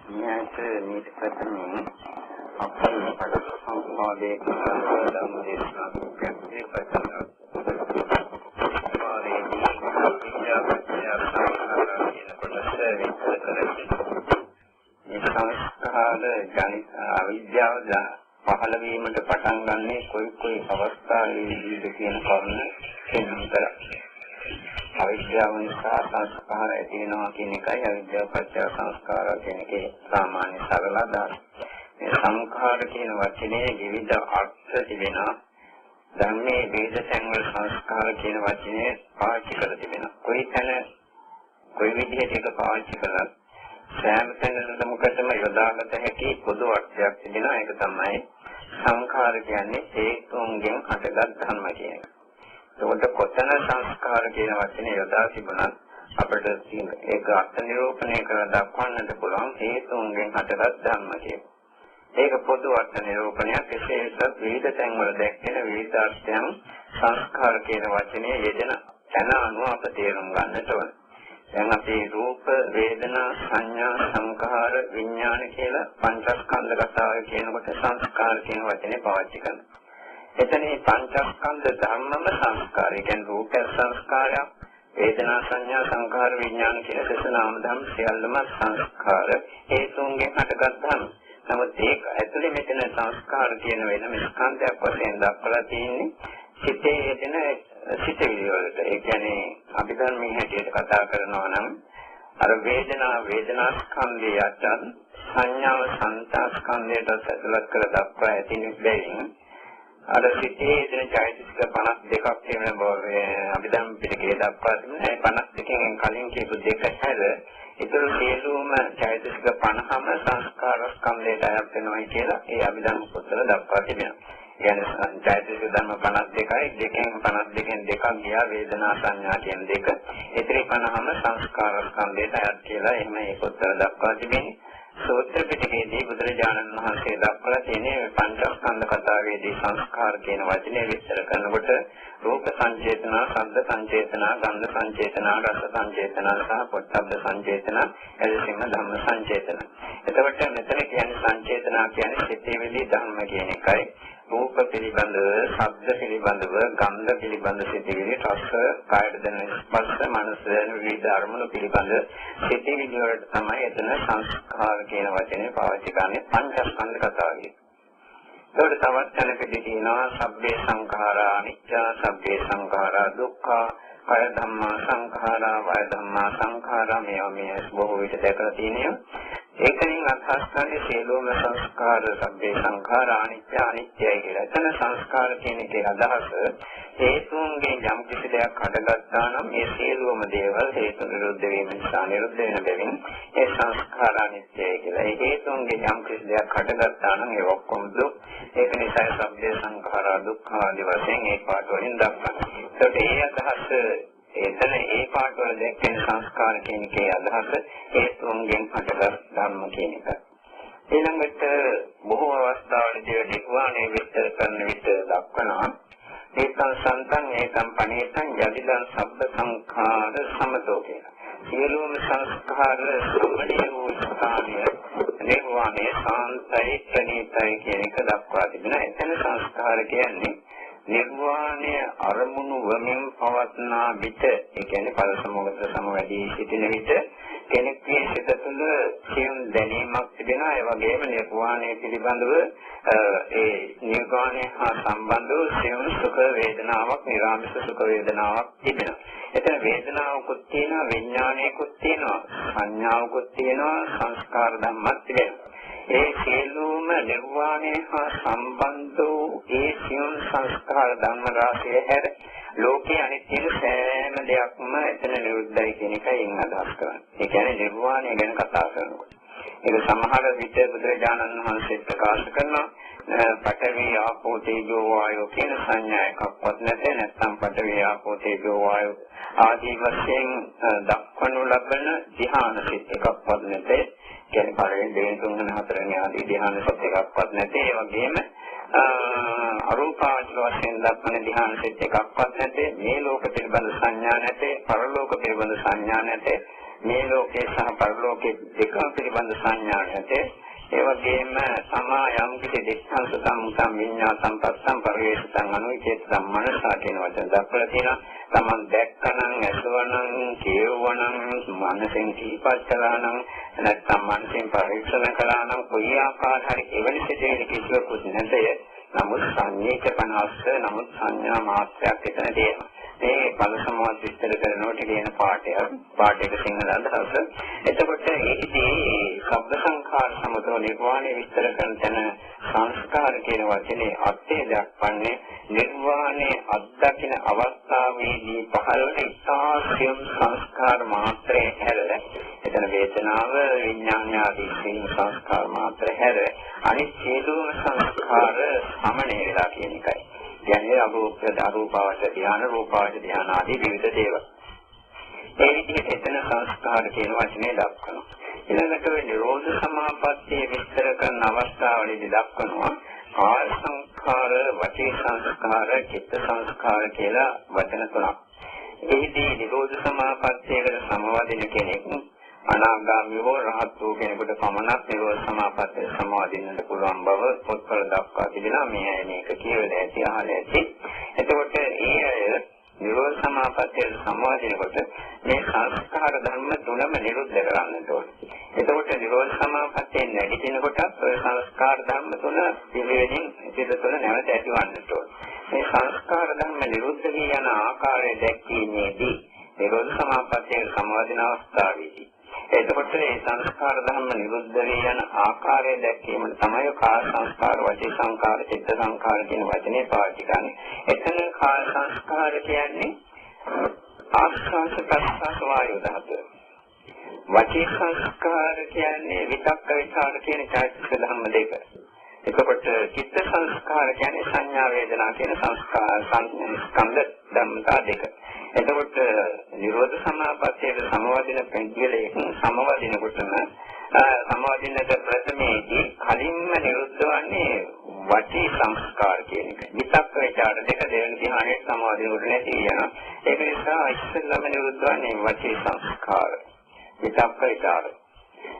මේක මේක ප්‍රථමයෙන් අපේ පඩ සම්පාදයේ කරන දේශනා කෝපයේ ප්‍රචාරය. මේ සංස්කාර ජනිත අවිද්‍යාව පහළ වීමට පටන් ගන්නේ කොයි අවස්ථාවේදීද කියන කරුණ පෙන්වන්න කරා. අවිද්‍යාව නිසා සංස්කාර ඇති වෙනවා කියන එකයි අවිද්‍යාව පත්‍ය සංස්කාර කියන එකේ සාමාන්‍ය සරල අදහස. මේ සංඛාර කියන වචනේ විවිධ අර්ථ තිබෙනවා. ධර්මයේ වේදයන් වල සංස්කාර කියන වචනේ පාවිච්චි කරලා තිබෙනවා. කොයි විදිහට ඒක පාවිච්චි කළත් සෑම තැනකම යොදාගත හැකි පොදු අර්ථයක් තිබෙනවා. ඒක තමයි සංඛාර කියන්නේ හේතුන්ගෙන් හටගත් ධර්ම කියන එක. ඒකට කොතන සංස්කාර කියන වචනේ යොදා තිබුණත් අපිට ඒක අර්ථ නිරූපණය කරලා දක්වන්නට පුළුවන් හේතුන්ගෙන් හටගත් ධර්ම කියන. ඒක පොදු අර්ථ නිරූපණයක්. විශේෂයෙන් විවිධ තැන්වල දැක්වෙන විවිධ අර්ථයන් සංස්කාර කියන වචනේ යෙදෙන තැන අනුව අප තේරුම් ගන්නට ඕන. දැන් අපි රූප, වේදනා, සංඥා, සංඛාර, විඥාන කියලා පංචස්කන්ධ කතාව කියනකොට සංස්කාර කියන වචනේ පාවිච්චි කරනවා. එතන මේ පංචස්කන්ධ ධර්මම සංස්කාරය කියන්නේ රූප සංස්කාරයක්, වේදනා, සංඥා, සංඛාර, විඥාන කියන දසනාම ධර්ම සියල්ලම සංස්කාර හේතුන්ගෙන් හටගත් ධර්ම. නමුත් ඒක ඇතුලේ මෙතන සංස්කාර කියන වෙනම ස්කන්ධයක් වශයෙන් දක්වලා තියෙන්නේ සිතේ යෙදෙන සිතවිලි වලට. ඒ කියන්නේ අභිධර්මයේ හැටියට කතා කරනවා නම් අර වේදනා ස්කන්ධය යටත් සංඥාව සංතා ස්කන්ධයට ඇතුළත් කර දක්වා ඇති බැවින් අර සිතේ යෙදෙන චෛතසික 52ක් කියන බව අභිධර්ම පිටකේ දක්වා තිබෙනවා. 52කින් කලින් කියපු දෙක හැර ඒතර සියලුම චෛතසික 50ම සංස්කාර ස්කන්ධයට අයත් වෙනවා කියලා ඒ අභිධර්ම පොතවල දක්වා තිබෙනවා. කියන්නේ චෛතසික ධර්ම 52යි දෙකෙන් 52න් දෙකක් ගියා වේදනා සංඥා කියන දෙක. ඒතරේ 50ම සංස්කාර ස්කන්ධයට අයත් කියලා එහෙම ඒ පොතවල දක්වා තිබෙනවා. සූත්‍ර පිටකයේදී බුදුරජාණන් වහන්සේ දක්වලා තියෙන පංචස්කන්ධ කතාවේදී සංස්කාර කියන වචනේ විස්තර කරනකොට රූප සංචේතනා, ශබ්ද සංචේතනා, ගන්ධ සංචේතනා, රස සංචේතනා සහ පොට්ටබ්බ සංචේතනා, එලෙසින්ම ධම්ම සංචේතනා. එතකොට මෙතන කියන්නේ සංචේතනා කියන්නේ සිතේවිලි ධර්ම කියන එකයි. රූප පිළිබඳව, ශබ්ද පිළිබඳව, ගන්ධ පිළිබඳ සිතේවිලි, රස, කායද දැනෙන ස්පර්ශ, මනස දැනෙන විවිධ අරමුණු පිළිබඳ සිතේවිලි වලට තමයි එතන සංස්කාර කියන වචනේ පාවිච්චි කරන්නේ පංචස්කන්ධ කතාවේ. ඒකට තවත් තැනකදී කියනවා සබ්බේ සංඛාරා අනිච්චා, සබ්බේ සංඛාරා දුක්ඛා, කය ධම්මා සංඛාරා, වය ධම්මා සංඛාරා මේ බොහෝ විට දැකලා තියෙනවා. ඒකෙන් අදහස් කරන්නේ සියලුම සංස්කාර සබ්බේ සංඛාරා අනිච්චා අනිත්‍යයි කියලා. එතන සංස්කාර කියන එකේ අදහස හේතුන්ගෙන් යම් කිසි දෙයක් හටගත්තා නම් මේ සියලුම දේවල් හේතු නිරුද්ධ වීම නිසා නිරුද්ධ වෙන බැවින් ඒ සංස්කාර අනිත්‍යයි කියලා. ඒ හේතුන්ගෙන් යම් කිසි දෙයක් හටගත්තා නම් ඒ ඔක්කොම දුක්. ඒක නිසා සබ්බේ සංඛාරා දුක්ඛ ආදී වශයෙන් ඒ පාඩ වලින් දක්වනවා. ඒකට ඒ අදහස එතන ඒ පාඩ වල දැක්වෙන සංස්කාර කියන එකේ අදහස හේතුන්ගෙන් හටගත් ධර්ම කියන එක. ඊළඟට බොහෝ අවස්ථාවලදී නිර්වාණය විස්තර කරන විට දක්වනවා ඒකං සන්තං ඒකං පණේතං යදිදං සබ්බ සංඛාර සමතෝ කියලා. සියලුම සංස්කාර සම්මණේ වූ ස්ථානය නිර්වාණය සාන්තයි ප්‍රණීතයි කියන එක දක්වා තිබෙනවා. එතන සංස්කාර කියන්නේ නිර්වාණය අරමුණු වමින් පවත්නා විට, ඒ කියන්නේ ඵල සමගත සමවැදී සිටින විට කෙනෙක්ගේ සිත තුළ සියුම් දැනීමක් තිබෙනවා. ඒ වගේම නිර්වාණය පිළිබඳව ඒ නිර්වාණය හා සම්බන්ධව සියුම් සුඛ වේදනාවක්, නිරාමිෂ සුඛ වේදනාවක් තිබෙනවා. එතන වේදනාවකුත් තියෙනවා, විඥානයකුත් තියෙනවා, සංඥාවකුත් තියෙනවා, සංස්කාර ධම්මත් තිබෙනවා. ඒ සියලුම නිර්වාණය හා සම්බන්ධ වූ ඒ සියුම් සංස්කාර ධර්ම රාශිය හැර ලෝකයේ අනිත්‍ය සෑම දෙයක්ම එතන නිරුද්ධයි කියන එකයි අදහස් කරන්නේ. ඒ කියන්නේ නිර්වාණය ගැන කතා කරනකොට. ඒක සමහර විට බුදුරජාණන් වහන්සේ ප්‍රකාශ කරනවා පඨවි ආපෝ තේජෝ වායෝ කියන සංඥා එකක්වත් නැතේ, නැත්නම් පඨවි ආපෝ තේජෝ වායෝ ආදී වශයෙන් දක්වනු ලබන ධ්‍යාන සිත් එකක්වත් නැතේ. කියන්නේ පළවෙනි දෙවෙනි තුන්වෙනි හතරවෙනි ආදී ධ්‍යාන සිත් එකක්වත් නැතේ. ඒ වගේම අරූපාවචර වශයෙන් දක්වන ධ්‍යාන සිත් එකක්වත් නැතේ. මේ ලෝක පිළිබඳ සංඥා නැතේ, පරලෝක පිළිබඳ සංඥා නැතේ. මේ ලෝකේ සහ පරලෝකේ දෙකම පිළිබඳ සංඥා නැතේ. ඒ වගේම සමා යම් කිසි දෙක්ඛං සම්මුතං විඤ්ඤාතං පස්සං පරිේෂිතං අනුචේතං මනසා කියන වචන දක්වලා තියෙනවා. තමන් දැක්කනම්, ඇසුවනම්, කියවනම්, මනසෙන් කීපත් කළානම්, නැත්නම් මනසෙන් පරීක්ෂණ කළානම් කොයි ආකාර හරි එවැනි සිදුවෙන කිසිවකුත් නැතය. නමුත් සංඤේක 50 නමුත් සංඥා මාත්‍රයක් එතන තියෙනවා. මේ බල සමාධි විස්තර කරනකොට කියන පාඩයක සිංහල අදහස. එතකොට ඒකදී ශබ්ද සංඛාර සමතෝ නිර්වාණය විස්තර කරන තැන සංස්කාර කියන වචනේ අර්ථය දක්වන්නේ නිර්වාණය අත්දකින අවස්ථාවේදී පහළ වෙන ඉතාසියම් සංස්කාර මාත්‍රේ හැර එතන වේදනාව විඥාන ආදී සංස්කාර මාත්‍රේ හැර අනිත් සියලුම සංස්කාර සමනය වෙලා කියන එකයි. කියන්නේ අරූපාවචර ධ්‍යාන, රූපාවචර ධ්‍යාන ආදී විවිධ දේවල්. ඒ විදිහට එතන සංස්කාර කියන වචනේ දක්වනවා. ඊළඟට නිරෝධ සමාපත්තිය විස්තර කරන අවස්ථාවලදී දක්වනවා කාය සංස්කාර, වචී සංස්කාර, චිත්ත සංස්කාර කියලා වචන තුනක්. එහිදී නිරෝධ සමාපත්තියකට සමවදින කෙනෙක් අනාගාමී හෝ රහත් වූ කෙනෙකුට පමණක් නිරෝධ සමාපත්තිය සමාදින්නට පුළුවන් බව පොත්වල දක්වා තිබෙනවා. මේ අය මේක කියවලා ඇති, අහලා ඇති. එතකොට ඒ අය නිරෝධ සමාපත්තිය සමාදිනකොට මේ සංස්කාර ධර්ම තුනම නිරුද්ධ කරන්නට ඕනේ. එතකොට නිරෝධ සමාපත්තිය නැගිටිනකොට ඔය සංස්කාර ධර්ම තුන පිළිවෙලින් සිත තුළ නැවත ඇතිවන්නට ඕනේ. මේ සංස්කාර ධර්ම නිරුද්ධ වී යන ආකාරය දැක්වීමේදී නිරෝධ සමාපත්තිය සමාදින අවස්ථාවේදී එතකොට මේ සංස්කාර ධර්ම නිරුද්ධ වී යන ආකාරය දැක්වීමට තමයි කාය සංස්කාර, වචී සංස්කාර, චිත්ත සංස්කාර කියන වචනේ පාවිච්චි කරන්නේ. එතන කාය සංස්කාර කියන්නේ ආස්වාස ප්‍රස්වාස වායු ධාතුව. වචී සංස්කාර කියන්නේ විතක්ක විචාර කියන චෛතසික ධර්ම දෙක. එතකොට චිත්ත සංස්කාර කියන්නේ සංඥා වේදනා කියන සංස්කාර ස්කන්ධ ධර්මතා දෙක. එතකොට නිරෝධ සමාපත්තියේ සමවදින පෙන්තිලේ සමවදිනකොටම සමවදිනට ප්‍රථමයේදී කලින්ම නිරුද්ධ වන්නේ වචී සංස්කාර කියන එක. විතක්ක විචාර දෙක දෙවෙනි ධ්‍යානයේ සමවදිනකොට නැති වෙනවා. ඒක නිසා ඉස්සෙල්ලාම නිරුද්ධ වන්නේ වචී සංස්කාර. විතක්ක විචාර.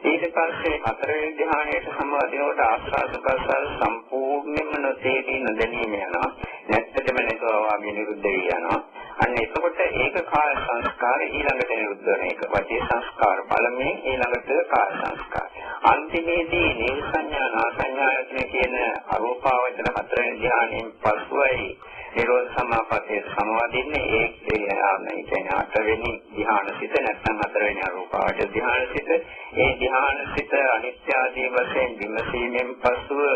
ඊට පස්සේ හතරවෙනි ධ්‍යානයේ සමවදිනකොට ආස්වාද ප්‍රසාර සම්පූර්ණයෙන්ම නොතේරී නොදැනීම යනවා. නැත්තටම නේතෝවාගේ නිරුද්ධ වී යනවා. අන්න එතකොට ඒක කාය සංස්කාර ඊළඟට නිරුද්ධ වෙන එක. වචී සංස්කාර පළමුවෙන් ඊළඟට කාය සංස්කාර. අන්තිමේදී නිර්සඤ්ඤා නාසඤ්ඤායතන කියන අරූපාවචර හතරවෙනි ධ්‍යානයෙන් පසුයි නිරෝධ සමාපත්තිය සමවදින්නේ. ඒ කියන්නේ හතරවෙනි ධ්‍යාන සිත නැත්නම් හතරවෙනි අරූපාවචර ධ්‍යාන සිත. ඒ ධ්‍යාන සිත අනිත්‍ය ආදී වශයෙන් විමසීමෙන් පසුව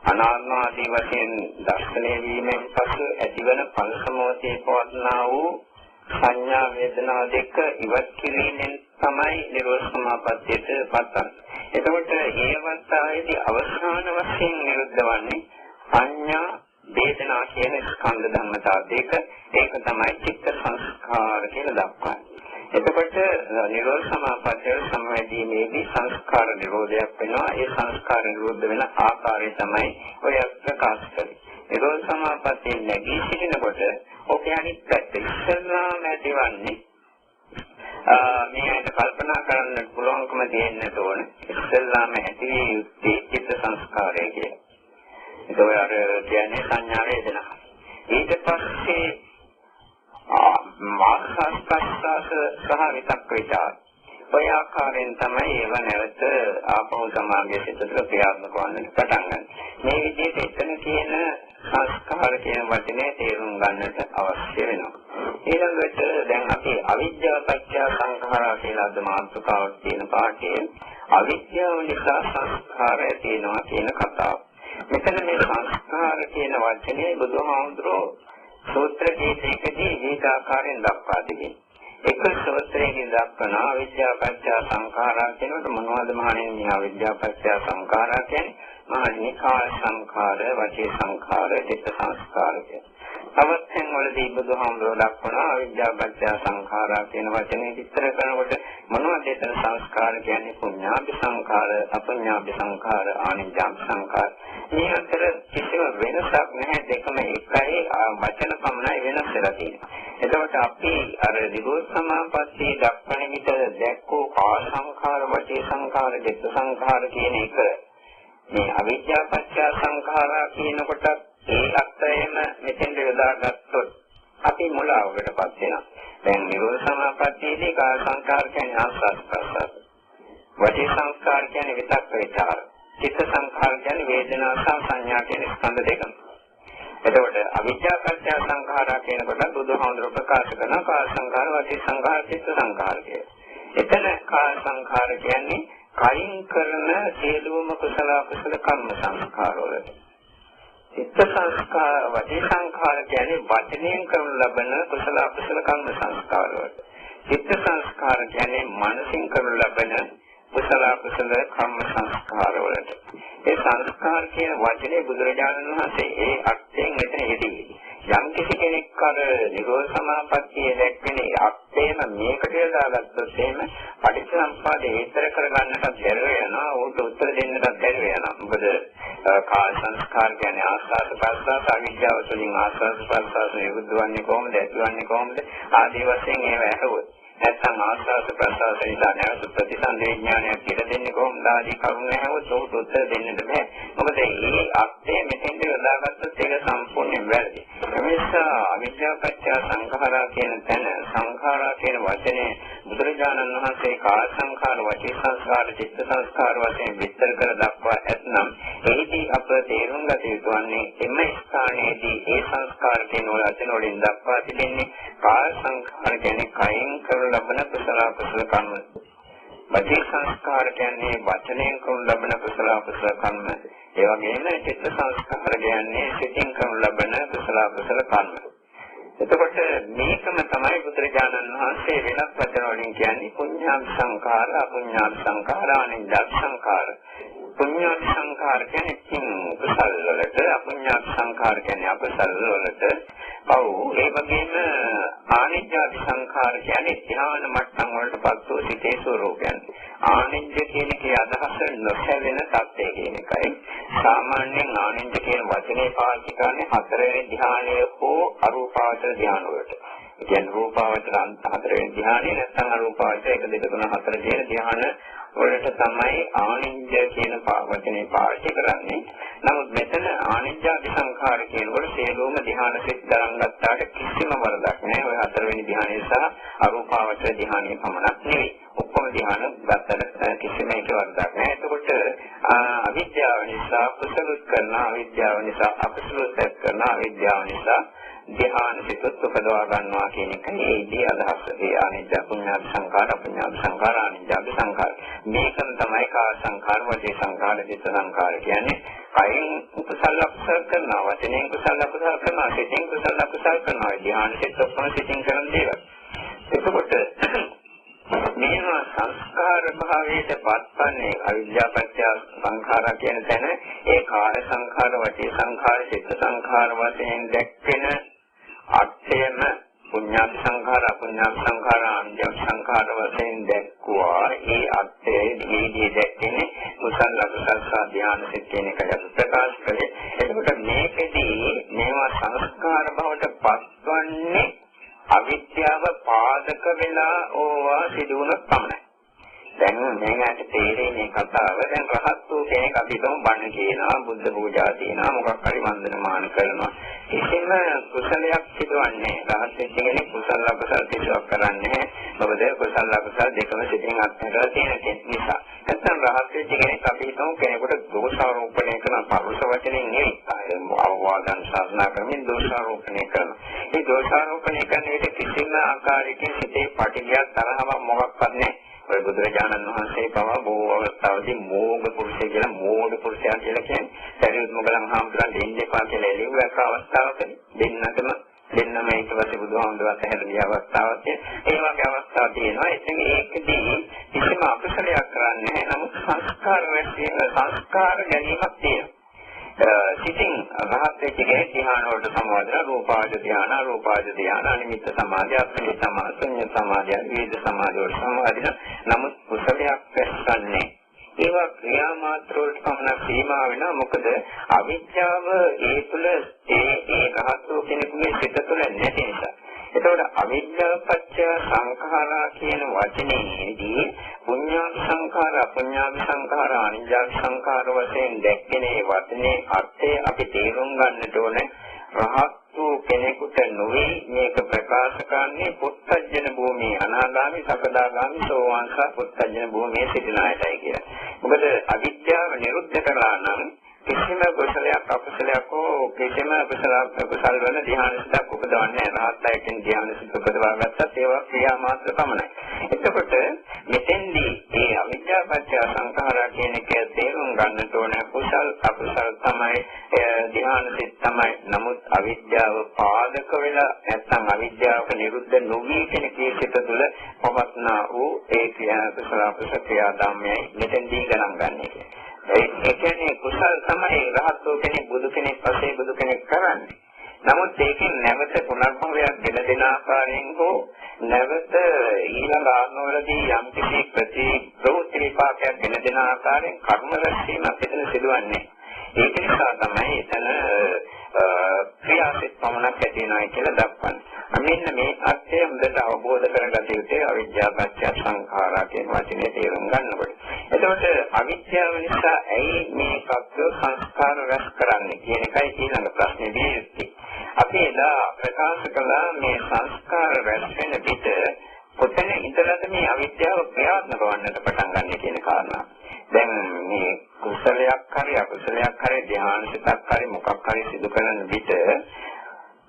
අනාත්ම ආදී වශයෙන් දර්ශනය වීමෙන් පසු ඇතිවන පංචමෝතේ පවත්නා වූ සංඥා වේදනා දෙක ඉවත් කිරීමෙන් තමයි නිරෝධ සමාපත්තියට පත්වන්නේ. එතකොට මේ අවස්ථාවේදී අවසාන වශයෙන් නිරුද්ධ වන්නේ සංඥා වේදනා කියන ස්කන්ධ ධර්මතා දෙක. ඒක තමයි චිත්ත සංස්කාර කියලා දක්වන්නේ. එතකොට නිරෝධ සමාපත්තිය සමවැදීමේදී සංස්කාර නිරෝධයක් වෙනවා. ඒ සංස්කාර නිරෝධ වෙන ආකාරය තමයි ඔය ප්‍රකාශ කරන්නේ. නිරෝධ සමාපත්තිය නැගී සිටිනකොට ඔකේ අනිත් පැත්ත ඉස්සෙල්ලාම ඇතිවන්නේ මේකට කල්පනා කරන්න පුළුවන්කම දෙන්න ඕනේ. ඉස්සෙල්ලාම ඇති යුත්තේ චිත්ත සංස්කාරය කියලා. ඒක ඔය අර කියන්නේ සංඥා වේදනා. ඊට පස්සේ මානසික සහ විතක්ක විචාර. ඔය ආකාරයෙන් තමයි ඒව නැවත ආපහු සමාගයේ සිතට ක්‍රියාත්මක වන්නට පටන් ගන්න. මේ විදිහට එතන කියන සංස්කාර කියන වචනේ තේරුම් ගන්නට අවශ්‍ය වෙනවා. ඊළඟට දැන් අපි අවිද්‍යාව පත්‍ය සංඛාරා කියලා අද මාතෘකාවක් තියෙන පාඩේ අවිද්‍යාව නිසා සංස්කාරය තියෙනවා කියන කතාව. මෙතන මේ සංස්කාර කියන වචනේ බුදුහාමුදුරෝ සූත්‍ර කීපයකදී විවිධ ආකාරයෙන් දක්වා තිබෙනවා. එක සූත්‍රයකින් දක්වන අවිද්‍යාව පත්‍ය සංඛාරා කියනකොට මොනවද මහණෙනි මේ අවිද්‍යාව පත්‍ය සංඛාරා කියන්නේ? මහණෙනි කාය සංඛාර, වචී සංඛාර, චිත්ත සංස්කාර කියන. තවත් තැන්වලදී බුදුහාමුදුරුවෝ දක්වන අවිද්‍යාව පත්‍ය සංඛාරා කියන වචනේ විස්තර කරනකොට මොනවද ඒතර සංස්කාර කියන්නේ? පුඤ්ඤාභි සංඛාර, අපුඤ්ඤාභි සංඛාර, ආනිච්ඡාභි සංඛාර. මේ අතර කිසිම වෙනසක් නැහැ. දෙකම එකයි, වචන පමණයි වෙනස් වෙලා තියෙන්නේ. එතකොට අපි අර නිරෝධ සමාපත්තිය දක්වන විට දැක්කෝ කා සංඛාර, වචී සංඛාර, චිත්ත සංඛාර කියන එක මේ අවිද්‍යා පත්‍ය සංඛාරා කියනකොට ඒ අර්ථයෙන්ම මෙතෙන් යොදාගත්තොත් අපි මුලාවකටපත් වෙනවා. දැන් නිරෝධ සමාපත්තියේදී කා සංඛාර කියන්නේ ආස්වාද ප්‍රසආස. වචී සංස්කාර කියන්නේ විතක් විචාර. චිත්ත සංඛාර කියන්නේ වේදනා සහ සංඥා කියන ස්කන්ධ දෙකම. එතකොට අවිද්‍යා පත්‍ය සංඛාරා කියනකොට බුදුහාමුදුරුවෝ ප්‍රකාශ කරන කා සංඛාර, වචී සංඛාර, චිත්ත සංඛාර කිය. එතන කා සංඛාර කියන්නේ කයින් කරන සියලුම කුසල අකුසල කර්ම සංස්කාර වලට. චිත්ත සංස්කාර, වචී සංඛාර කියන්නේ වචනයෙන් කරන ලබන කුසල අකුසල කර්ම සංස්කාර වලට. චිත්ත සංස්කාර කියන්නේ මනසින් කරන ලබන කුසල අකුසල කර්ම සංස්කාර වලට. ඒ සංස්කාර කියන වචනේ බුදුරජාණන් වහන්සේ ඒ අර්ථයෙන් එතන යෙදී. යම් කිසි කෙනෙක් අර නිරෝධ සමාපත්තිය දැක්කේ අර්ථයම මේකට දාගත්තොත් එහෙම පටිච්චසමුප්පාදේ විතර කරගන්නට බැරුව යනවා. උට උත්තර දෙන්නට බැරුව යනවා. මොකද කාය සංස්කාර කියන්නේ ආස්වාද ප්‍රසආස අවිද්‍යාව තුළින් ආස්වාද ප්‍රසආස නිරුද්ධවන්නේ කොහොමද? ඇතිවන්නේ කොහොමද? ආදී වශයෙන් ඒව ඇහුවොත් නැත්නම් ආස්වාද ප්‍රසආස නිසා නැවත ප්‍රතිසන්දේ ඥානයක් කියලා දෙන්නේ කොහොමද? ආදී කරුණ ඇහුවොත් උට උත්තර දෙන්නට බෑ. මොකද මේ අර්ථය මෙතෙන්ද යොදාගත්තොත් ඒක සම්පූර්ණයෙන් වැරදි. එනිසා අවිද්‍යාව පත්‍ය සංඛාරා කියන තැන සංඛාරා කියන වචනේ බුදුරජාණන් වහන්සේ කාය සංඛාර, වචී සංස්කාර, චිත්ත සංස්කාර වශයෙන් විස්තර කර දක්වා ඇතනම් එහිදී අප තේරුම් ගත යුතු වන්නේ එම ස්ථානයේදී ඒ සංස්කාර කියන වචන වලින් දක්වා තිබෙන්නේ කාය සංඛාර කියන්නේ කයින් කරන ලබන කුසල අකුසල කර්ම. වචී සංස්කාර කියන්නේ වචනයෙන් කරන ලබන කුසල අකුසල කර්ම. ඒ වගේම චිත්ත සංස්කාර කියන්නේ සිතින් කරන ලබන කුසල අකුසල කර්ම. එතකොට මේකම තමයි බුදුරජාණන් වහන්සේ වෙනස් වචන වලින් කියන්නේ පුඤ්ඤාභි සංඛාර, අපුඤ්ඤාභි සංඛාර, අනිඤ්ඤාභි සංඛාර. පුඤ්ඤාභි සංඛාර කියන්නේ පින් කුසල වලට, අපුඤ්ඤාභි සංඛාර කියන්නේ අකුසල වලට. ඔව් ඒ වගේම ආනිඤ්ඤාභි සංඛාර කියන්නේ ධ්‍යාන මට්ටම් වලටපත් වූ සිතේ ස්වરૂපයන්. ආනිඤ්ඤ කියන එකේ අදහස නොසැලෙන තත්ත්වය කියන එකයි. සාමාන්‍යයෙන් ආනිඤ්ඤ කියන වචනේ පාවිච්චි කරන්නේ හතරවෙනි ධ්‍යානය හෝ අරූපාවචර ධ්‍යාන වලට. ඒ කියන්නේ රූපාවචර හතරවෙනි ධ්‍යානය නැත්නම් අරූපාවචර 1 2 3 4 කියන ධ්‍යාන වලට තමයි ආනිඤ්ඤ කියන වචනේ පාවිච්චි කරන්නේ. නමුත් මෙතන ආනිඤ්ඤාභි සංඛාර කියනකොට සියලුම ධ්‍යාන සිත් දරන් ගත්තාට කිසිම වරදක් නැහැ. ඔය හතරවෙනි ධ්‍යානය සහ අරූපාවචර ධ්‍යානය පමණක් නෙවෙයි. ඔක්කොම ධ්‍යාන ගත්තට කිසිම එක වරදක් නැහැ. එතකොට අවිද්‍යාව නිසා කුසලුත් කරන, අවිද්‍යාව නිසා අකුසලුත් කරන, අවිද්‍යාව නිසා ධ්‍යාන සිත් උපදවා ගන්නවා කියන එක ඒදී අදහස. ඒ අනිත්‍ය පුඤ්ඤාභි සංඛාර, අපුඤ්ඤාභි සංඛාර, අනිත්‍යභි සංඛාර. මේකම තමයි කාය සංඛාර, වචී සංඛාර, චිත්ත සංඛාර කියන්නේ. කයින් කුසල අකුසල කරනවා, වචනෙන් කුසල අකුසල කරනවා, සිතින් කුසල අකුසල කරනවා. ධ්‍යාන සිත් ඔක්කොම සිතින් කරන දේවල්. එතකොට මේවා සංස්කාර භාවයට පත්වන්නේ අවිද්‍යා පත්‍ය සංඛාර කියන තැන ඒ කාය සංඛාර, වචී සංඛාර, චිත්ත සංඛාර වශයෙන් දැක්වෙන අර්ථයම පුඤ්ඤාභි සංඛාර, අපුඤ්ඤාභි සංඛාර, අනිඤ්ඤාභි සංඛාර වශයෙන් දැක්වුවා. ඒ අර්ථයේ මේදී දැක්කේ කුසල අකුසල සහ ධ්‍යාන සිත් කියන එකයි ප්‍රකාශ කළේ. එතකොට මේකෙදී මේවා සංස්කාර භාවයට පත්වන්නේ අවිද්‍යාව පාදක වෙලා ඕවා සිදුවුණොත් පමණයි. දැන් මේකට තේරෙන්නේ මේ කතාව. දැන් රහත් වූ කෙනෙක් අපි හිතමු බණ කියනවා, බුද්ධ පූජා තියනවා, මොකක් හරි වන්දනමාන කරනවා. කිසිම කුසලයක් සිදුවන්නේ නැහැ. රහත් වෙච්ච කෙනෙක් කුසල අකුසල සිදුවක් කරන්නේ නැහැ. මොකද කුසල අකුසල දෙකම සිතින් අත්හැරලා තියෙන නිසා. නැත්නම් රහත් වෙච්ච කෙනෙක් අපි හිතමු කෙනෙකුට දෝෂාරෝපණය කරන පරුෂ වචනෙන් නෙවෙයි. අවවාදන් ශාසනා ක්‍රමෙන් දෝෂාරෝපණය කරනවා. මේ දෝෂාරෝපණය කරන විට කිසිම ආකාරයකින් සිතේ පටිඝයක් තරහවක් මොකක්වත් නැහැ. ඔය බුදුරජාණන් වහන්සේ පවා බොහෝ අවස්ථාවලදී මෝග පුරුෂය කියලා මෝඩ පුරුෂයා කියලා කියන්නේ සරියුත් මොගලන් හාමුදුරන් දෙන්නේ පා කියලා එළියුවක් අවස්ථාවකදී දෙන්නම ඊට පස්සේ බුදුහාමුදුරුවෝ ඇහැරලිය අවස්ථාවක් ඒ වගේ අවස්ථා තියෙනවා. ඉතින් ඒකදී කිසිම අකුසලයක් කරන්නේ නැහැ. නමුත් සංස්කාර රැස්වීම සංස්කාර ගැනීමක් තියෙනවා. සිතින් රහත් වෙච්ච කෙනෙක් ධ්‍යාන වලට සමවදලා රූපාවචර ධ්‍යාන, අරූපාවචර ධ්‍යාන, අනිමිත්ත සමාධිය, අපනිමිත්ත සමාධිය, ශුන්‍ය සමාධිය, වේද සමාධිය වලට සමවදලා නමුත් කුසලයක් රැස්වන්නේ ඒවා ක්‍රියා මාත්‍ර වලට පමණ සීමා වෙනවා. මොකද අවිද්‍යාව ඒ තුළ ඒ රහත් වූ කෙනෙකුගේ සිත තුළ නැති නිසා. එතකොට අවිද්‍යාව පත්‍ය සංඛාරා කියන වචනේදී පුඤ්ඤාභි සංඛාර, අපුඤ්ඤාභි සංඛාර, අනිජ්ජාභි සංඛාර වශයෙන් දැක්කේ වචනේ අර්ථය අපි තේරුම් ගන්නට ඕනේ. රහත් වූ කෙනෙකුට නොවේ මේක ප්‍රකාශ කරන්නේ පුත්තජන භූමියේ අනාගාමි, සකදාගාමි, සෝවාන් සහ පුත්තජන භූමියේ සිටින අයටයි කියලා. මොකද අවිද්‍යාව නිරුද්ධ කරලා නම් කිසිම කුසලයක් අකුසලයක් හෝ කිසිම කුසල වල ධ්‍යාන සිතක් උපදවන්නේ නැහැ. රහත්යකින් ධ්‍යාන සිත උපදවා ගත්තත් ඒවා ක්‍රියා මාත්‍ර පමණයි. එතකොට මෙතෙන්දී මේ අවිද්‍යාපත්‍ය සංඛාරා කියන එක තේරුම් ගන්නට ඕන කුසල අකුසල තමයි ධ්‍යාන සිත තමයි. නමුත් අවිද්‍යාව පාදක වෙලා නැත්නම් අවිද්‍යාවක නිරුද්ධ නොවී කියන කීසිත තුළ පවත්නා වූ ඒ ක්‍රියා කුසල අකුසල ක්‍රියා ධර්මයයි මෙතෙන්දී ගණන් ගන්න. ඒ කියන්නේ කුසල් තමයි රහත් වූ කෙනෙක් බුදු කෙනෙක් පස්සේ බුදු කෙනෙක් කරන්නේ. නමුත් ඒකෙන් නැවත පුනර්භවයක් ගෙන දෙන ආකාරයෙන් හෝ නැවත ඊළඟ ආත්මවලදී යම් කිසි ප්‍රවෘත්ති විපාකයක් ගෙන දෙන ආකාරයෙන් කර්ම රැස්වීමක් එතන සිදුවන්නේ. ඒක නිසා තමයි එතන ක්‍රියාසිත පමණක් ඇති වෙනවා කියලා දක්වන්නේ. මෙන්න මේ අර්ථය හොඳට අවබෝධ කරගත යුත්තේ අවිද්‍යාපත්‍ය සංඛාරා කියන වචනේ තේරුම් ගන්නකොට. එතකොට අවිද්‍යාව නිසා ඇයි මේ කප්ප සංස්කාර රැස් කරන්නේ කියන එකයි ඊළඟ ප්‍රශ්නේ දෙන්නේ. අපි එදා ප්‍රකාශ කළා මේ සංස්කාර රැස් වෙන පිට කොතන ඉඳලාද මේ අවිද්‍යාව ක්‍රියාත්මක වන්නට පටන් ගන්න කියන කාරණා. දැන් මේ කුසලයක් හරි අකුසලයක් හරි ධ්‍යාන සිතක් හරි මොකක් හරි සිදු කරන විට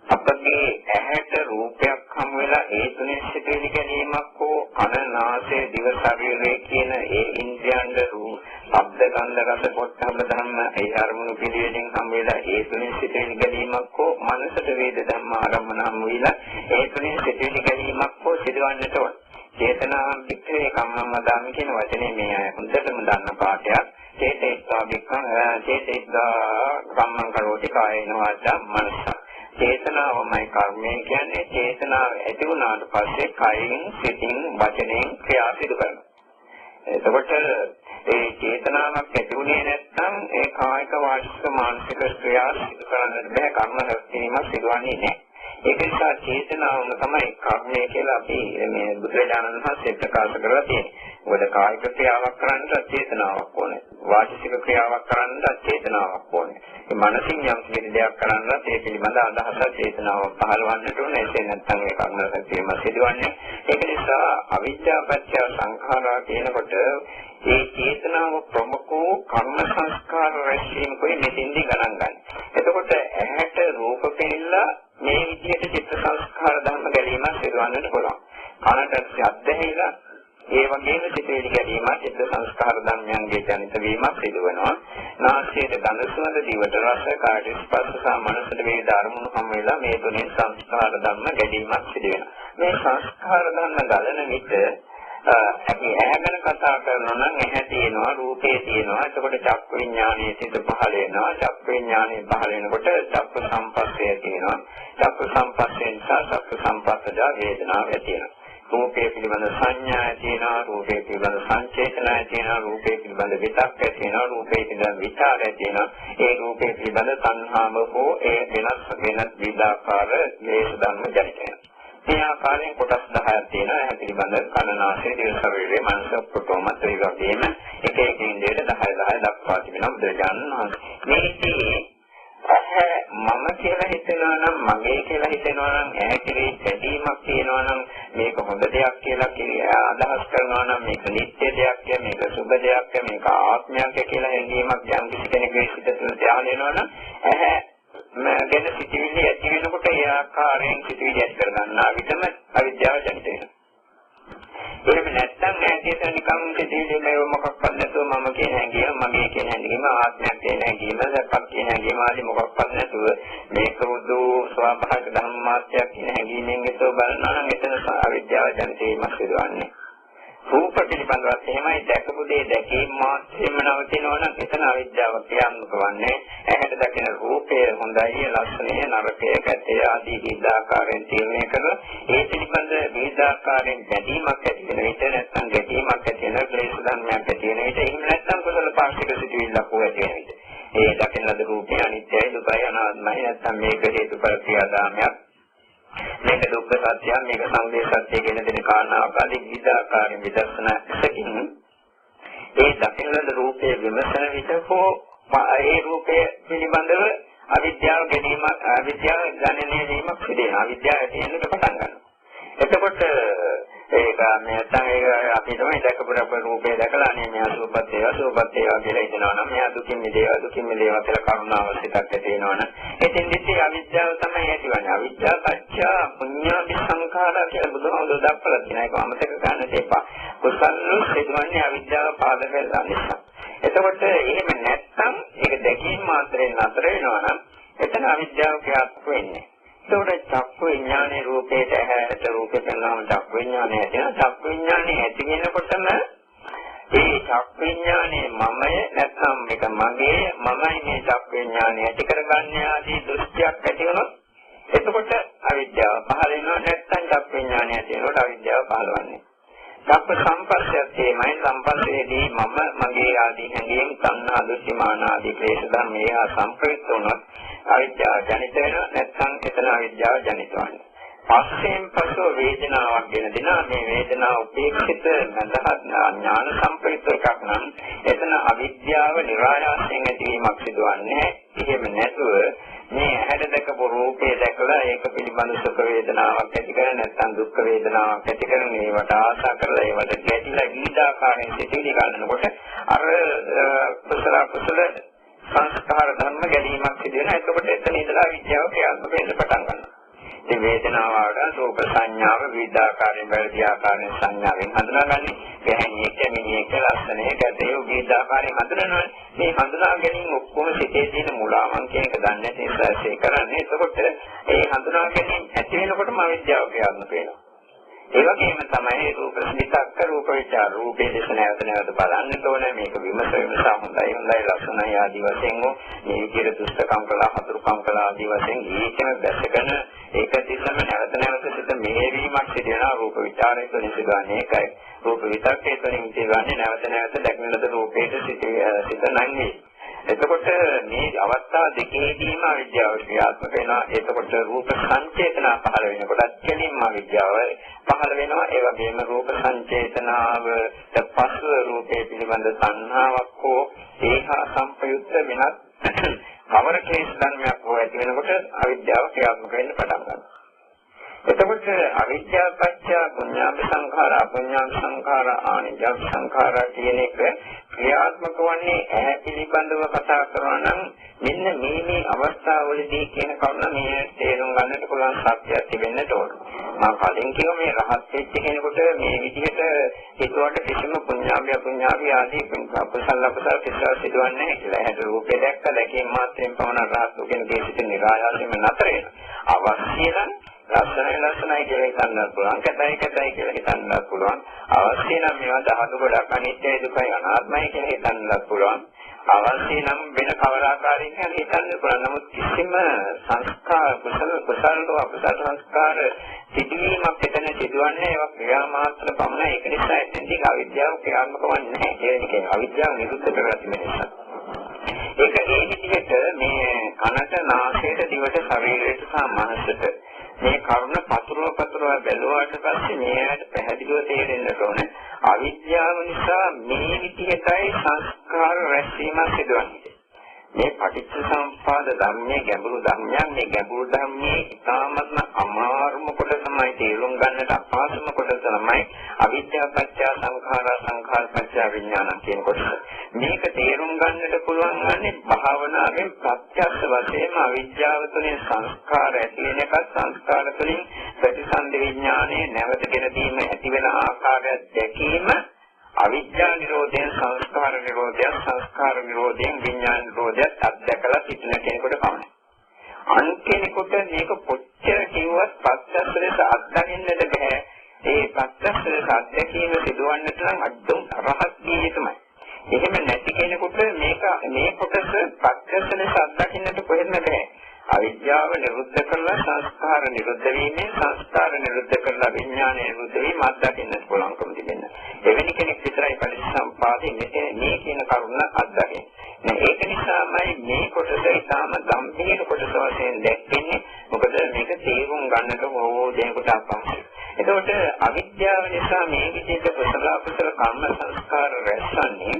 අපගේ ඇහැට රූපයක් හම් වෙලා ඒ තුනේ සිටින ගැනීමක් හෝ කන නාසය දිව ශරීරය කියන ඒ ඉන්ද්‍රියන්ද රූප ශබ්ද ගන්ධ රස පොට්ටබ්බ ධම්ම ඒ අරමුණු පිළිවෙලින් හම් වෙලා ඒ තුනේ සිටින ගැනීමක් හෝ මනසට වේද ධම්ම ආරම්භන හම් වෙලා ඒ තුනේ සිටින ගැනීමක් හෝ සිදුවන්නට ඕන. චේතනාම් පිටේ කම්මම දාමි කියන වචනේ මේ හොඳටම දන්න පාඩයක්. චේතේස්සා වික්ඛං චේතේස්සා කම්මං කරෝති කායේන වාචා මනස. චේතනාවමයි කර්මය කියන්නේ. චේතනාව ඇති වුණාට පස්සේ කයින් සිතින් වචනෙන් ක්‍රියා සිදු කරනවා. එතකොට ඒ චේතනාවක් ඇති වුණේ නැත්නම් ඒ කායික වාචික මානසික ක්‍රියා සිදු කරන්නට බෑ. කර්ම රැස්වීමක් සිදුවන්නේ නැහැ. ඒක නිසා චේතනාවම තමයි කර්මය කියලා අපි මේ බුදුරජාණන් වහන්සේ ප්‍රකාශ කරලා තියෙන්නේ. මොකද කායික ක්‍රියාවක් කරන්නට චේතනාවක් ඕනේ. වාචික ක්‍රියාවක් කරන්නට චේතනාවක් ඕනේ. මේ මනසින් යම් කිසි දෙයක් කරන්නත් ඒ පිළිබඳ අදහස චේතනාවක් පහළවන්නට ඕනේ. ඒ නැත්නම් ඒ කර්ම රැස්වීම සිදුවන්නේ. ඒක නිසා අවිද්‍යාපත්‍ය සංඛාරා කියනකොට ඒ චේතනාව ප්‍රමුඛ කර්ම සංස්කාර රැස්වීම කොයි මෙතෙන්දී ගණන් ගන්න. එතකොට ඇහැට රූප පෙන්නලා මේ විදිහට චිත්ත සංස්කාර ධර්ම ගැලීමක් සිදුවන්නට පුළුවන්. කනට ශබ්ද ඇහිලා ඒ වගේම සිතේලි ගැලීමක් චිත්ත සංස්කාර ධර්මයන්ගේ ජනිත වීමක් සිදුවෙනවා. නාසයට ගඳ සුවඳ, දිවට රස, කායට ස්පර්ශ සහ මනසට වේද අරමුණු හැම වෙලාව මේ තුنين සංස්කාර ධර්ම ගැලීමක් සිදු වෙනවා. මේ සංස්කාර ධර්ම ගලන විට අපි ඇහැගෙන කතා කරනවා නම් ඇහැ තියෙනවා, රූපේ තියෙනවා. එතකොට චක්ක විඥානයේ සිට පහළ වෙනවා. චක්ක විඥානයේ පහළ වෙනකොට චක්ක සංපස්සය තියෙනවා. චක්ක සංපස්සෙන් චක්ක සංපස්සජා වේදනාව තියෙනවා. රූපේ පිළිබඳ සංඥා තියෙනවා, රූපේ පිළිබඳ සංචේතනය තියෙනවා, රූපේ පිළිබඳ විතක්කය තියෙනවා, රූපේ පිළිබඳ විචාරය තියෙනවා. ඒ රූපේ පිළිබඳ සංහාම හෝ ඒ වෙනස් විවිධාකාර ලේස ධර්ම ජනිත වෙනවා. මේ ආකාරයෙන් කොටස් 10ක් තියෙනවා. ඒ පිළිබඳ කනනාසය, දිව ශරීරය, මනස ප්‍රතෝමත් ඒ වගේම එක එක ඉන්ද්‍රියට 10 දක්වා තිබෙනවා බුදුරජාණන් වහන්සේ. මේකේ මම කියලා හිතනවා නම්, මගේ කියලා හිතනවා නම්, ඇහැ කෙරෙහි බැඳීමක් තියෙනවා නම්, මේක හොඳ දෙයක් කියලා අදහස් කරනවා නම්, මේක නිත්‍ය දෙයක්, මේක සුභ දෙයක්, මේක ආත්මයක් කියලා හැඟීමක් යම් කිසි කෙනෙකුගේ සිත තුළ ධ්‍යාන වෙනවා නම්, ඇහැ ගැන සිතිවිලි ඇති වෙනකොට ඒ ආකාරයෙන් සිතිවිලි ඇති කර ගන්නා විටම අවිද්‍යාව ජනිත වෙනවා. එහෙම නැත්නම් ඇත්තට නිකන් සිතිවිලි මේ මොකක්වත් නැතුව මම කියන හැඟීම, මගේ කියන හැඟීම, ආත්මයක් කියන හැඟීම, සත්‍යක් කියන හැඟීම ආදී මොකක්වත් නැතුව මේක උදු ස්වභාවික ධර්මාත්‍යයක් කියන හැඟීමෙන් යුතුව බලනවා නම් එතන අවිද්‍යාව ජනිත වීමක් සිදුවන්නේ. රූප පිළිබඳවත් එහෙමයි. දැකපු දේ දැකීම මාත්‍රෙම නවතිනවා නම් එතන අවිද්‍යාව ක්‍රියාත්මක වන්නේ. ඇහැට දකින රූපය හොඳයි, ලස්සනයි, නරකය, කැතය ආදී විවිධාකාරයෙන් තීරණය කරලා ඒ පිළිබඳ විවිධාකාරයෙන් බැඳීමක් ඇති වෙන විට නැත්නම් ගැටීමක් ඇති වෙන ක්ලේශ ධර්මයක් ඇති වෙන විට එහෙම නැත්නම් කුසල පාක්ෂික සිටිවිල්ලක් හෝ ඇති වෙන විට ඒ දකින ලද රූපය අනිත්‍යයි, දුකයි, අනාත්මයි නැත්නම් මේක හේතුඵල ක්‍රියාදාමයක් මේක දුක්ඛ සත්‍යය, මේක සමුදය සත්‍යය කියන දෙන කාරණාවක් ආදී විවිධාකාරයෙන් විදර්ශනා ඉස්සකින් ඒ දකින්න රූපයේ විමසන විට හෝ ඒ රූපය පිළිබඳව අවිද්‍යාව ගැනීම, අවිද්‍යාව ගණනය වීමක් සිදු වෙනවා. අවිද්‍යාව ඇතිවෙන්නට පටන් ගන්නවා. එතකොට ඒක නැත්නම් ඒක අපි තමයි දැකපු රූපේ දැකලා අනේ මෙයා සුවපත් වේවා කියලා හිතනවා නම් මෙයා දුකින් මිදේවා කියලා කරුණාව සිතක් ඇති වෙනවනම් එතෙන්දිත් අවිද්‍යාව තමයි ඇතිවන්නේ. අවිද්‍යාව පත්‍ය පුඤ්ඤාභි සංඛාරා කියලා බුදුහාමුදුරුවෝ දක්වලා තියෙනවා. ඒක අමතක ගන්න දෙපා. කුසල සිදුවන්නේ අවිද්‍යාව පාදක වෙලා නිසා. එතකොට එහෙම නැත්නම් ඒක දැකීම මාත්‍රයෙන් නතර වෙනවා නම් එතන අවිද්‍යාව ක්‍රියාත්මක වෙන්නේ. ඒකට චක්කු විඥානයේ රූපේට ඇහැට රූපේ පෙන්වන චක්කු විඥානය ඇතිවෙනවා. චක්කු විඥානය ඇති වෙනකොටම ඒ චක්කු විඥානයේ මමය නැත්නම් මේක මගේ මමයි මේ චක්කු විඥානය ඇති කරගන්නේ ආදී දෘෂ්ටියක් ඇති වෙනොත් එතකොට අවිද්‍යාව පහළ වෙනවා. නැත්නම් චක්කු විඥානය ඇති වෙනකොට අවිද්‍යාව පහළවන්නේ. චක්ක සම්පස්සයත් එමය සම්පස්සයේදී මම මගේ ආදී හැඟීම් සංනා දුෂ්ටිමාන ආදී ක්ලේශ ධර්ම ඒවා සංප්‍රයුක්ත වුණොත් අවිද්‍යාව ජනිත වෙනවා. නැත්නම් එතන අවිද්‍යාව ජනිත වෙනවා. පස්සෙන් පසු වේදනාවක් ගෙන දෙනවා. මේ වේදනාව උපේක්ෂිත නැදහත් ඥාන සංප්‍රයුක්ත එකක් නම් එතන අවිද්‍යාව નિરાයාසයෙන් ඇතිවීමක් සිදුවන්නේ. එහෙම නැතුව මේ ඇහැට දැකපු රූපේ දැකලා ඒක පිළිබඳ සුඛ වේදනාවක් ඇති කර නැත්නම් දුක් වේදනාවක් ඇති කරන ඒවට ආශා කරලා ඒවට ගැටිලා විවිධාකාරයෙන් සිටිලි ගන්නකොට අර කුසල සංස්කාර ධර්ම ගැනීමක් සිදු වෙනවා. එතකොට එතන ඉඳලා විද්‍යාව ක්‍රියාත්මක වෙන්න පටන් ගන්නවා. මේ වේදනාව වල රූප සංඥාව විවිධාකාරයෙන් වැරදි ආකාරයෙන් සංඥාවෙන් හඳුනාගන්නේ. ගැහැණියෙක් මිනිහෙක් ලස්සනයි ගැටේ විවිධාකාරයෙන් හඳුනනවනේ. මේ හඳුනා ගැනීම ඔක්කොම සිතේ තියෙන මුලාවන් කියන එක දන්නේ නැති නිසා ඒක කරන්නේ. එතකොට ඒ හඳුනා ගැනීම ඇති වෙනකොටම අවිද්‍යාව ක්‍රියාත්මක වෙනවා. ඒ වගේම තමයි රූප විතක්ක රූප විචාර රූපේ දේශ නැවත බලන්න ඕනේ. මේක විමස හොඳයි ලක්ෂණයි ආදී වශයෙන් මේ විදිහට දුෂ්ටකම් කළා හතුරුකම් කළා ආදී වශයෙන් ඒකම දැසගෙන ඒක දිහාම නැවත සිත මෙහෙවීමක් සිදු වෙනවා. රූප විචාරයේ තුලින් සිදුවන්නේ ඒකයි. රූප විතක්කේ තුලින් සිදුවන්නේ නැවත දැක්නලද රූපේට සිත නැංගේ. එතකොට මේ අවස්ථා දෙකේදීම අවිද්‍යාව ක්‍රියාත්මක වෙනවා. එතකොට රූප සංචේතන පහළ වෙනකොට කෙලින්ම අවිද්‍යාව පහළ වෙනවා. ඒ වගේම රූප සංචේතනාවට පසු රූපේ පිළිබඳ සංහාවක් හෝ ඒහා සංපයුක්ත වෙනත් කවර කේස් ධර්මයක් හෝ ඇති වෙනකොට අවිද්‍යාව ක්‍රියාත්මක වෙන්න පටන් ගන්නවා. එතකොට අවිද්‍යාව පත්‍ය පුඤ්ඤාභ සංඛාර අපුඤ්ඤාභ සංඛාර ආනිජ්ජ සංඛාර කියන එක ක්‍රියාත්මක වන්නේ ඇහැ පිළිබඳව කතා කරනවා නම් මෙන්න මේ අවස්ථාවවලදී කියන කරුණ මේ තේරුම් ගන්නට පුළුවන් සත්‍යයක් තිබෙන්නට ඕන. මම කලින් කිව්වා මේ රහත් වෙච්ච කෙනෙකුට මේ විදිහට හිතුවට කිසිම පුඤ්ඤාභය පුඤ්ඤාභය ආදී කුසල කිසිවක් සිදුවන්නේ නැහැ කියලා. ඇහැට රූපේ දැක්ක දැකීම මාත්‍රයෙන් පමණ රහත් කෙනෙකුගේ සිත නිරායාසයෙන්ම නතර වෙනවා. අවශ්‍ය නම් ලස්සනයි කියලා හිතන්නත් පුළුවන්. කැතයි කියලා හිතන්නත් පුළුවන්. අවශ්‍ය නම් මේවා ධාතු ගොඩක් අනිත්‍යයි දුකයි අනාත්මයි කියලා හිතන්නත් පුළුවන්. අවශ්‍ය නම් වෙන කවර ආකාරයකින් හරි හිතන්න පුළුවන්. නමුත් කිසිම සංස්කාර කුසල අකුසල සංස්කාර සිදුවීමක් එතන සිදුවන්නේ ඒවා ක්‍රියා මාත්‍ර පමණයි. ඒක නිසා එතෙන්දී අවිද්‍යාව ක්‍රියාත්මක වන්නේ නැහැ. ඒ කියන්නේ අවිද්‍යාව නිරුද්ධ කරලා තිබෙන නිසා. ඒක ඒ විදිහට මේ කනට නාසයට දිවට ශරීරයට සහ මනසට මේ කරුණ පතුරව බැලුවාට පස්සේ මේකට පැහැදිලිව තේරෙන්න ඕනේ අවිද්‍යාව නිසා මේ විදිහටයි සංස්කාර රැස්වීමක් සිදුවන්නේ. මේ පටිච්චසමුප්පාද ධර්මයේ ගැඹුරු ධර්මයන් මේ ගැඹුරු ධර්මයේ ඉතාමත්ම අමාරුම කොට තමයි තේරුම් ගන්නට අපහසුම කොට තමයි අවිද්‍යාව පත්‍ය සංඛාර පත්‍ය විඥාන කියන කොටස. මේක තේරුම් ගන්නට පුළුවන් වන්නේ භාවනාවෙන් ප්‍රත්‍යක්ෂ වශයෙන්ම අවිද්‍යාව තුළින් සංස්කාර ඇති වෙන එකත් සංස්කාර තුළින් ප්‍රතිසන්දි විඥානයේ නැවතගෙන දීම ඇති වෙන ආකාරය දැකීම අවිද්‍යා නිරෝධයෙන් සංස්කාර නිරෝධයෙන් විඥාන නිරෝධයත් අත්දැකලා සිටින කෙනෙකුට පමණයි. අන් කෙනෙකුට මේක කොච්චර කිව්වත් ප්‍රත්‍යක්ෂ ලෙස අත්දකින්නට බෑ. ඒ ප්‍රත්‍යක්ෂ ලෙස අත්දැකීම සිදුවන්නට නම් අද්දුම් රහත් ජීවිතමයි. එහෙම නැති කෙනෙකුට මේ කොටස ප්‍රත්‍යක්ෂ ලෙස අත්දකින්නට කොහෙත්ම බෑ. අවිද්‍යාව නිරුද්ධ කරලා සංස්කාර නිරුද්ධ වීමෙන් සංස්කාර නිරුද්ධ කරලා විඥානය නිරුද්ධ වීම අත්දකින්නට පුළුවන්කම තිබෙනවා. එවැනි කෙනෙක් විතරයි පරිසම්පාදේ මේ කියන කරුණ අත්දකින්නේ. ඒක නිසාමයි මේ කොටස ඉතාම ගම්භීර කොටස වශයෙන් දැක්කන්නේ. මොකද මේක තේරුම් ගන්නට ඕ දෙයකට අපහසුයි. එතකොට අවිද්‍යාව නිසා මේ විදිහට කුසල අකුසල කර්ම සංස්කාර රැස්වන්නේ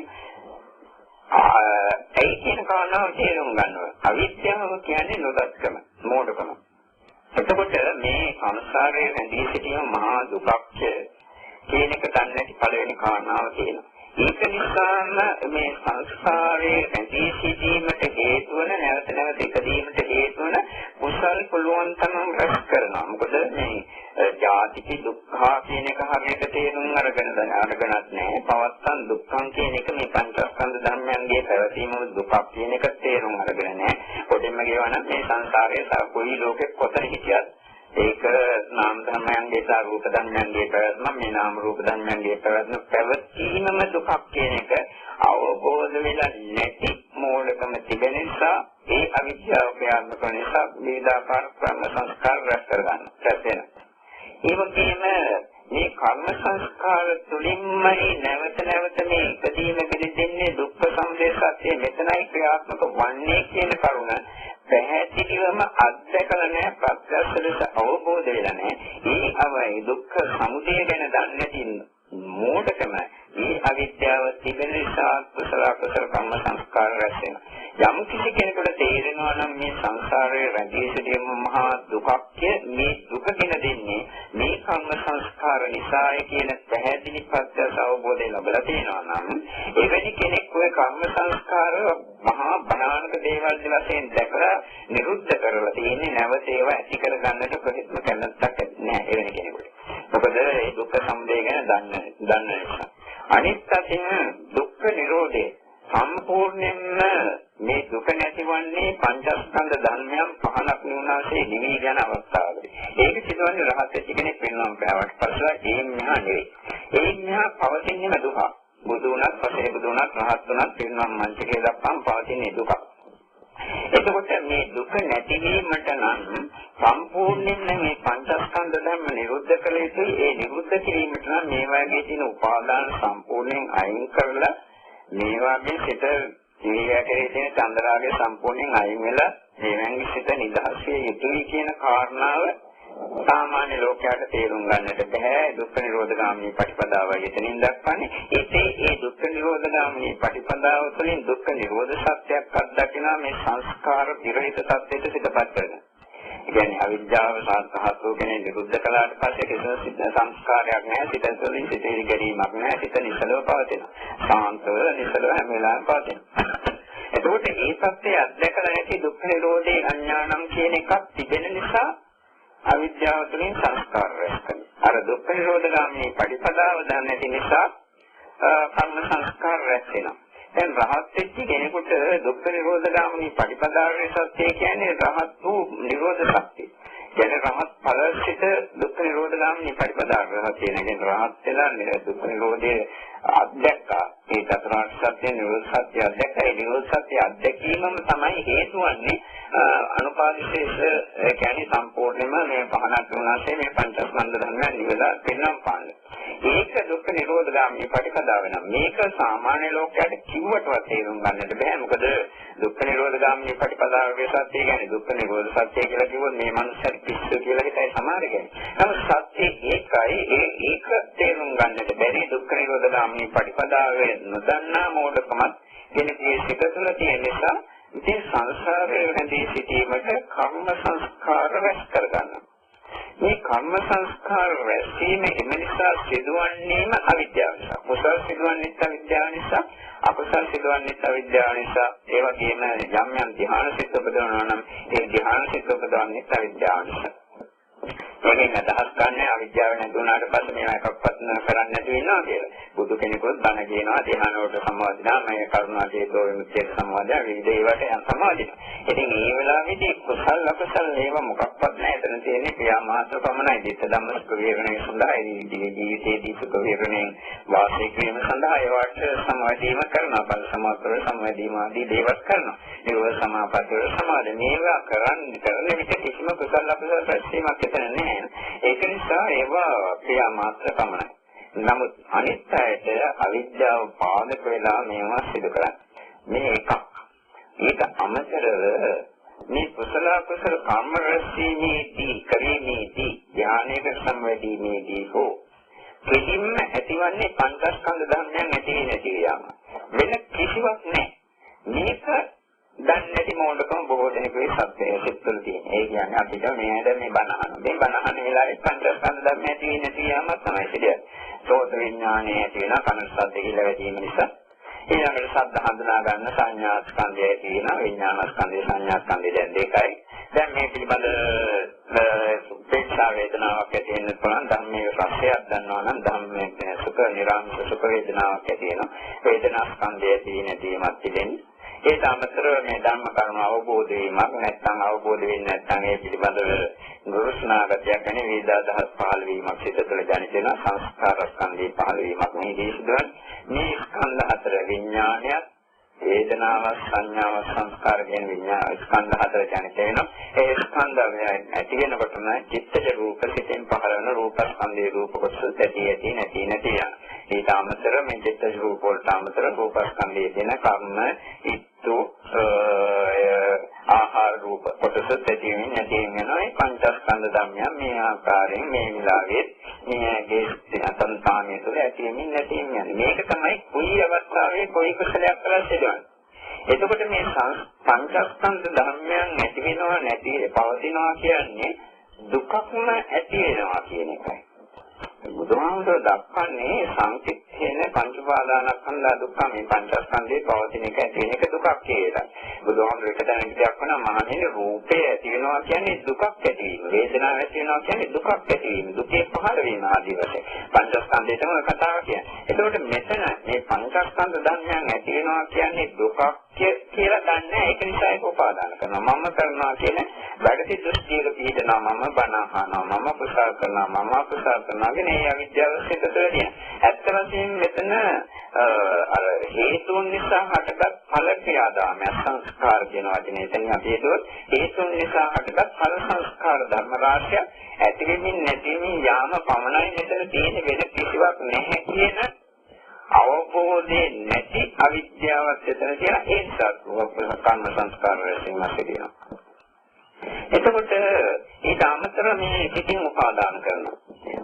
ඒ කියන කාරණාව තේරුම් ගන්නවා. අවිද්‍යාව කියන්නේ නොදත්කම, මෝඩකම. එතකොට මේ සංසාරයේ රැඳී සිටීම මහා දුකක් කියන එක දන්නේ නැති පළවෙනි කාරණාව තියෙනවා. ඒක නිසාම මේ සංස්කාරයේ රැඳී සිටීමට හේතු වන නැවත නැවත ඉදීමට හේතු වන කුසල් පුළුවන් තරම් රැස් කරනවා. මොකද මේ ජාතික දුක්ඛ කියන එක හරියට තේරුම් අරගෙනත් නැහැ. පවත්තන් දුක්ඛං කියන එක මේ පංචස්කන්ධ ධර්මයන්ගේ පැවතීම දුකක් කියන එක තේරුම් අරගෙන නැහැ. කොටින්ම කියවනම් මේ සංසාරයේ කොයි ලෝකෙක කොතන හිටියත් ඒක නාම ධර්මයන්ගේ සහ රූප ධර්මයන්ගේ පැවැත්ම මේ නාම රූප ධර්මයන්ගේ පැවැත්මම දුකක් කියන එක අවබෝධ වෙලා නැති මූලිකම තිබෙන නිසා ඒ අවිද්‍යාව ක්‍රියාත්මක වෙන නිසා විවිධාකාර කර්ම සංස්කාර රැස් කරගන්නවා. ඒ වගේම මේ කර්ම සංස්කාර තුලින්මයි නැවත නැවත මේ ඉදීම පිළිදෙන්නේ දුක්ඛ සමුදය සත්‍ය මෙතනයි ක්‍රියාත්මක වන්නේ කියන කරුණ පැහැදිලිවම අත්දැකලා නැහැ, ප්‍රත්‍යක්ෂ ලෙස අවබෝධ වෙලා නැහැ. ඒ අවයි දුක්ඛ සමුදය ගැන දන්නේ නැති මෝඩකම මේ අවිද්‍යාව තිබෙන නිසා කුසල අකුසල කර්ම සංස්කාර රැස් වෙනවා. යම් කිසි කෙනෙකුට තේරෙනවා නම් මේ සංසාරයේ රැඳී සිටීම මහා දුකක්, මේ දුක ගෙන දෙන්නේ මේ කර්ම සංස්කාර නිසායි කියන පැහැදිලි ප්‍රත්‍යක්ෂ අවබෝධය ලැබලා තියෙනවා නම් එවැනි කෙනෙක් ඔය කර්ම සංස්කාර මහා භයානක දේවල් වශයෙන් දැකලා නිරුද්ධ කරලා තියෙන්නේ, නැවත ඒවා ඇති කර ගන්නට කොහෙත්ම කැමැත්තක් නැහැ එවැනි කෙනෙකුට. මොකද ඒ දුක්ඛ සමුදය ගැන දන්න නිසා. අනිත් අතින් දුක්ඛ නිරෝධය සම්පූර්ණයෙන්ම මේ දුක නැතිවන්නේ පංචස්කන්ධ ධර්මයන් පහනක් නුනාසේ නිවි යන අවස්ථාවකදී. ඒක සිදුවන්නේ රහත් වෙච්ච කෙනෙක් වෙනවම බෑවට පස්සේ ඒ මෙහා නෙවෙයි. ඒ මෙහා පවතින්නේ දුක. බුදු වුණත්, පසේ බුදු වුණත්, රහත් වුණත් පිරිනොම් මංචකේ දක්වාම පවතින්නේ දුක. එතකොට මේ දුක නැතිවීමට නම් සම්පූර්ණයෙන්ම මේ පංචස්කන්ධ ධර්ම නිරුද්ධ කළ යුතුයි. ඒ නිරුද්ධ කිරීමට නම් මේ වගේ තියෙන උපාදාන සම්පූර්ණයෙන් අයින් කරලා මේ වගේ සිත ජීවිතයේ තියෙන චන්දරාගය සම්පූර්ණයෙන් අයින් වෙලා මේවෙන්ගේ සිත නිදහස් විය යුතුයි කියන කාරණාව සාමාන්‍ය ලෝකයට තේරුම් ගන්නට බෑ. දුක්ඛ නිරෝධ ගාමිනී ප්‍රතිපදාව එතනින් දක්වන්නේ. ඒ දුක්ඛ නිරෝධ ගාමිනී ප්‍රතිපදාව තුළින් දුක්ඛ නිරෝධ සත්‍යයක් අත්දකිනවා මේ සංස්කාර පිරිත තත්ත්වයට සිතපත් කරගෙන. කියන්නේ අවිද්‍යාව සාධාතු කෙනේ නිරුද්ධ කළාට පස්සේ කිසිම සංස්කාරයක් නැහැ. සිත තුළින් සිතේ ගැනීමක් නැහැ. සිත නිසලව පවතිනවා. සාන්තව නිසලව හැම වෙලාවෙම පවතිනවා. එතකොට මේ සත්‍යය අත්දැකලා නැති දුක්ඛ නිරෝධේ අඥානම් කියන එකක් තිබෙන නිසා අවිද්‍යාව තුළින් සංස්කාර රැස් කරනවා. අර දුක්ඛ නිරෝධ ගාමිනී ප්‍රතිපදාව දන්නේ නැති නිසා කර්ම සංස්කාර රැස් වෙනවා. දැන් රහත් වෙච්ච කෙනෙකුට දුක්ඛ නිරෝධ ගාමිනී ප්‍රතිපදාවේ සත්‍ය කියන්නේ රහත් වූ නිරෝධ සත්‍යය. කියන්නේ රහත් ඵලසිත දුක්ඛ නිරෝධ ගාමිනී ප්‍රතිපදාව කියන එක රහත් වෙලා දුක්ඛ නිරෝධයේ අධ්‍යක්ෂා ඒ චතුරාර්ය සත්‍ය නිරෝධ සත්‍ය අධ්‍යක්ෂා ඒ නිරෝධ සත්‍ය අධ්‍යක්ීමම තමයි හේතු වන්නේ අනුපාදිශේෂ කියන්නේ සම්පූර්ණයෙන්ම මේ පහනක් වුණාසේ මේ පංචස්කන්ධ ධර්මයන් නිවලා වෙනම් පාන්නේ. ඒක දුක්ඛ නිරෝධ ගාමිනී ප්‍රතිපදාව වෙනවා. මේක සාමාන්‍ය ලෝකයට කිව්වටවත් තේරුම් ගන්නට බෑ. මොකද දුක්ඛ නිරෝධ ගාමිනී ප්‍රතිපදාවේ සත්‍ය කියන්නේ දුක්ඛ නිරෝධ සත්‍ය කියලා කිව්වොත් මේ මනුස්සයෙක් පිස්සු කියලා හිතයි සමහර කෙනෙක්. නමුත් සත්‍ය ඒකයි ඒක තේරුම් ගන්නට බැරි දුක්ඛ නිරෝධ ගාමිනී ප්‍රතිපදාවේ නොදන්නා මෝඩකමත් කෙනෙකුගේ සිත තුළ තියෙන නිසා ඉතින් සංසාරයේ රැඳී සිටීමට කර්ම සංස්කාර රැස් කරගන්නවා. මේ කර්ම සංස්කාර රැස්වීම එම නිසා සිදුවන්නේම අවිද්‍යාව නිසා. කුසල සිදුවන්නේ අවිද්‍යාව නිසා, අකුසල සිදුවන්නේ අවිද්‍යාව නිසා. ඒ වගේම යම් යම් ධ්‍යාන සිත් උපදවනවා නම් ඒ ධ්‍යාන සිත් උපදවන්නේ අවිද්‍යාව නිසා. ඒකෙන් අදහස් ගන්න අවිද්‍යාව නැතුණාට පස්සේ මේවා එකක්වත් කරන්නේ නැති වෙනවා කියලා. බුදු කෙනෙකුත් බණ කියනවා ධ්‍යාන වලට සම්බන්ධනා මේ කරුණා චේතෝ විමුක්තිය සම්බන්ධය විවිධ ඒවාට යන සමාධිය. ඉතින් මේ වෙලාවේදී කුසල අකුසල ඒවා මොකක්වත් නැහැ. එතන තියෙන්නේ ක්‍රියා මාත්‍ර පමණයි. ධිට ධම්ම සුඛ විහරණය සඳහා ජීවිතයේදී සුඛ විහරණයෙන් වාසය කිරීම සඳහා ඒවට සමාධියම කරනවා. බල සමාතර සමාධියම ආදී දේවල් කරනවා. නිරෝධ සමාපatti වල සමාධිය මේවා කරන්නේ විට කිසිම කුසල අකුසල ප්‍රතිමක් එතන නැහැ. ඒක නිසා ඒවා ක්‍රියා මාත්‍ර පමණයි. නමුත් අනිත් අයට අවිද්‍යාව පාදක වෙලා මේවා සිදු කරන්නේ. මේ එකක්. ඊට අමතරව මේ කුසල කුසල කර්ම රැස්වීමේදී බාහිර සංවේදීමේදී හෝ කිසිම ඇතිවන්නේ පංචස්කන්ධ ධර්මයන් ඇති නැති යාම. වෙන කිසිවක් නැහැ. මේක දැන් නැති මොඩකම බොහෝ දෙනෙකුගේ සත්‍යය සිත්තුල තියෙන. ඒ කියන්නේ අපිට මේද මේ බණ අහන. මේ බණ අහන වෙලාවේ පංචස්කන්ධ ධර්ම ඇති නැති යාම තමයි සිදුවේ. සෝත විඥානය ඇති වෙන කන ශබ්ද කියලා වැදීම නිසා ඊළඟට ශබ්ද හඳුනා ගන්න සංඥා ස්කන්ධය තියෙන විඥාන ස්කන්ධය සංඥා ස්කන්ධය දැන් දෙකයි. දැන් මේ පිළිබඳ උපේක්ෂා වේදනාවක් ඇති වෙන පුළුවන් ධම්මයේ රසයක් දන්නවා නම් ධම්මයේ සුඛ නිරාමිෂ සුඛ වේදනාවක් ඇති වෙනවා. වේදනා ස්කන්ධය තියෙන දීමක් තිබෙන්නේ. ඒ තමතර මේ ධර්ම කරුණ අවබෝධ වීමක් නැත්නම් අවබෝධ වෙන්නේ නැත්නම් ඒ පිළිබඳව ගුරුස්නාගතයක් වෙන වේදාදහස් පහළ වීමක් සිත තුළ ජනිත වෙන සංස්කාර ස්කන්ධය පහළ වීමක් මේ දේශදුවන් මේ ස්කන්ධ හතර විඥානයත් වේදනාව සංඥාව සංස්කාර කියන විඥාන ස්කන්ධ හතර ජනිත වෙනවා. ඒ ස්කන්ධ ඇති වෙනකොටම චිත්තජ රූප සිතෙන් පහළ වෙන රූප ස්කන්ධයේ රූප කොටස ඇති නැති යන. ඊට අමතරව මේ චිත්තජ රූප වලට අමතරව රූප ස්කන්ධයේ තියෙන කර්ම ඉත්තු ආහාර රූප කොටස ඇති නැති වෙනවා. මේ පංචස්කන්ධ ධර්මයන් මේ ආකාරයෙන් මේ විලාවේ මේගේ සංතානිය තුළ ඇති නැති යන්නේ. මේක තමයි කුයි අවස්ථාවේ කොයි කුසලයක් කරලා සිදුවන්නේ. එතකොට මේ පංචස්කන්ධ ධර්මයන් ඇති වෙනවා නැති පවතිනවා කියන්නේ දුකක්ම ඇති වෙනවා කියන එකයි. බුදුහාමුදුරුවෝ දක්වන්නේ සංකිට්ඨේන පංච උපාදානස්කන්ධ දුක්ඛ මේ පංචස්කන්ධේ පවතින එක ඇති වෙන එක දුකක් කියලා. බුදුහාමුදුරුවෝ එක තැනක දක්වනවා මහණෙනි රූපය ඇති වෙනවා කියන්නේ දුකක් ඇති වීම. වේදනාව ඇති වෙනවා කියන්නේ දුකක් ඇති වීම. දුකේ පහළ වීම ආදී වශයෙන්. පංචස්කන්ධයටම කතාව කියන්නේ. එතකොට මෙතන මේ පංචස්කන්ධ ධර්මයන් ඇති වෙනවා කියන්නේ දුකක් කියලා දන්නේ ඒක නිසා ඒක උපාදාන කරනවා. මම කරනවා කියන වැඩි දෘෂ්ටියක පිටනවා මම බණ අහනවා මම කුසල කරනවා මම අකුසල කරනවා කියන ඒ අවිද්‍යාව සිතතෝරිය. ඇත්ත වශයෙන්ම මෙතන අර හේතුන් නිසා හටගත් ඵල ක්‍රියාදාමය සංස්කාර කියන වචනේ එතන අපි හිතුවොත් හේතුන් නිසා හටගත් ඵල සංස්කාර ධර්ම රාශිය ඇති වෙමින් නැති වෙමින් යාම පමණයි මෙතන තියෙන වෙන කිසිවක් නැහැ කියන අවබෝධයේ නැති අවිද්‍යාවත් එතන තියෙන ඒ නිසා කර්ම සංස්කාර වලින් මාසිනවා. එතකොට ඊට අමතරව මේ සිතින් උපාදාන කරනවා.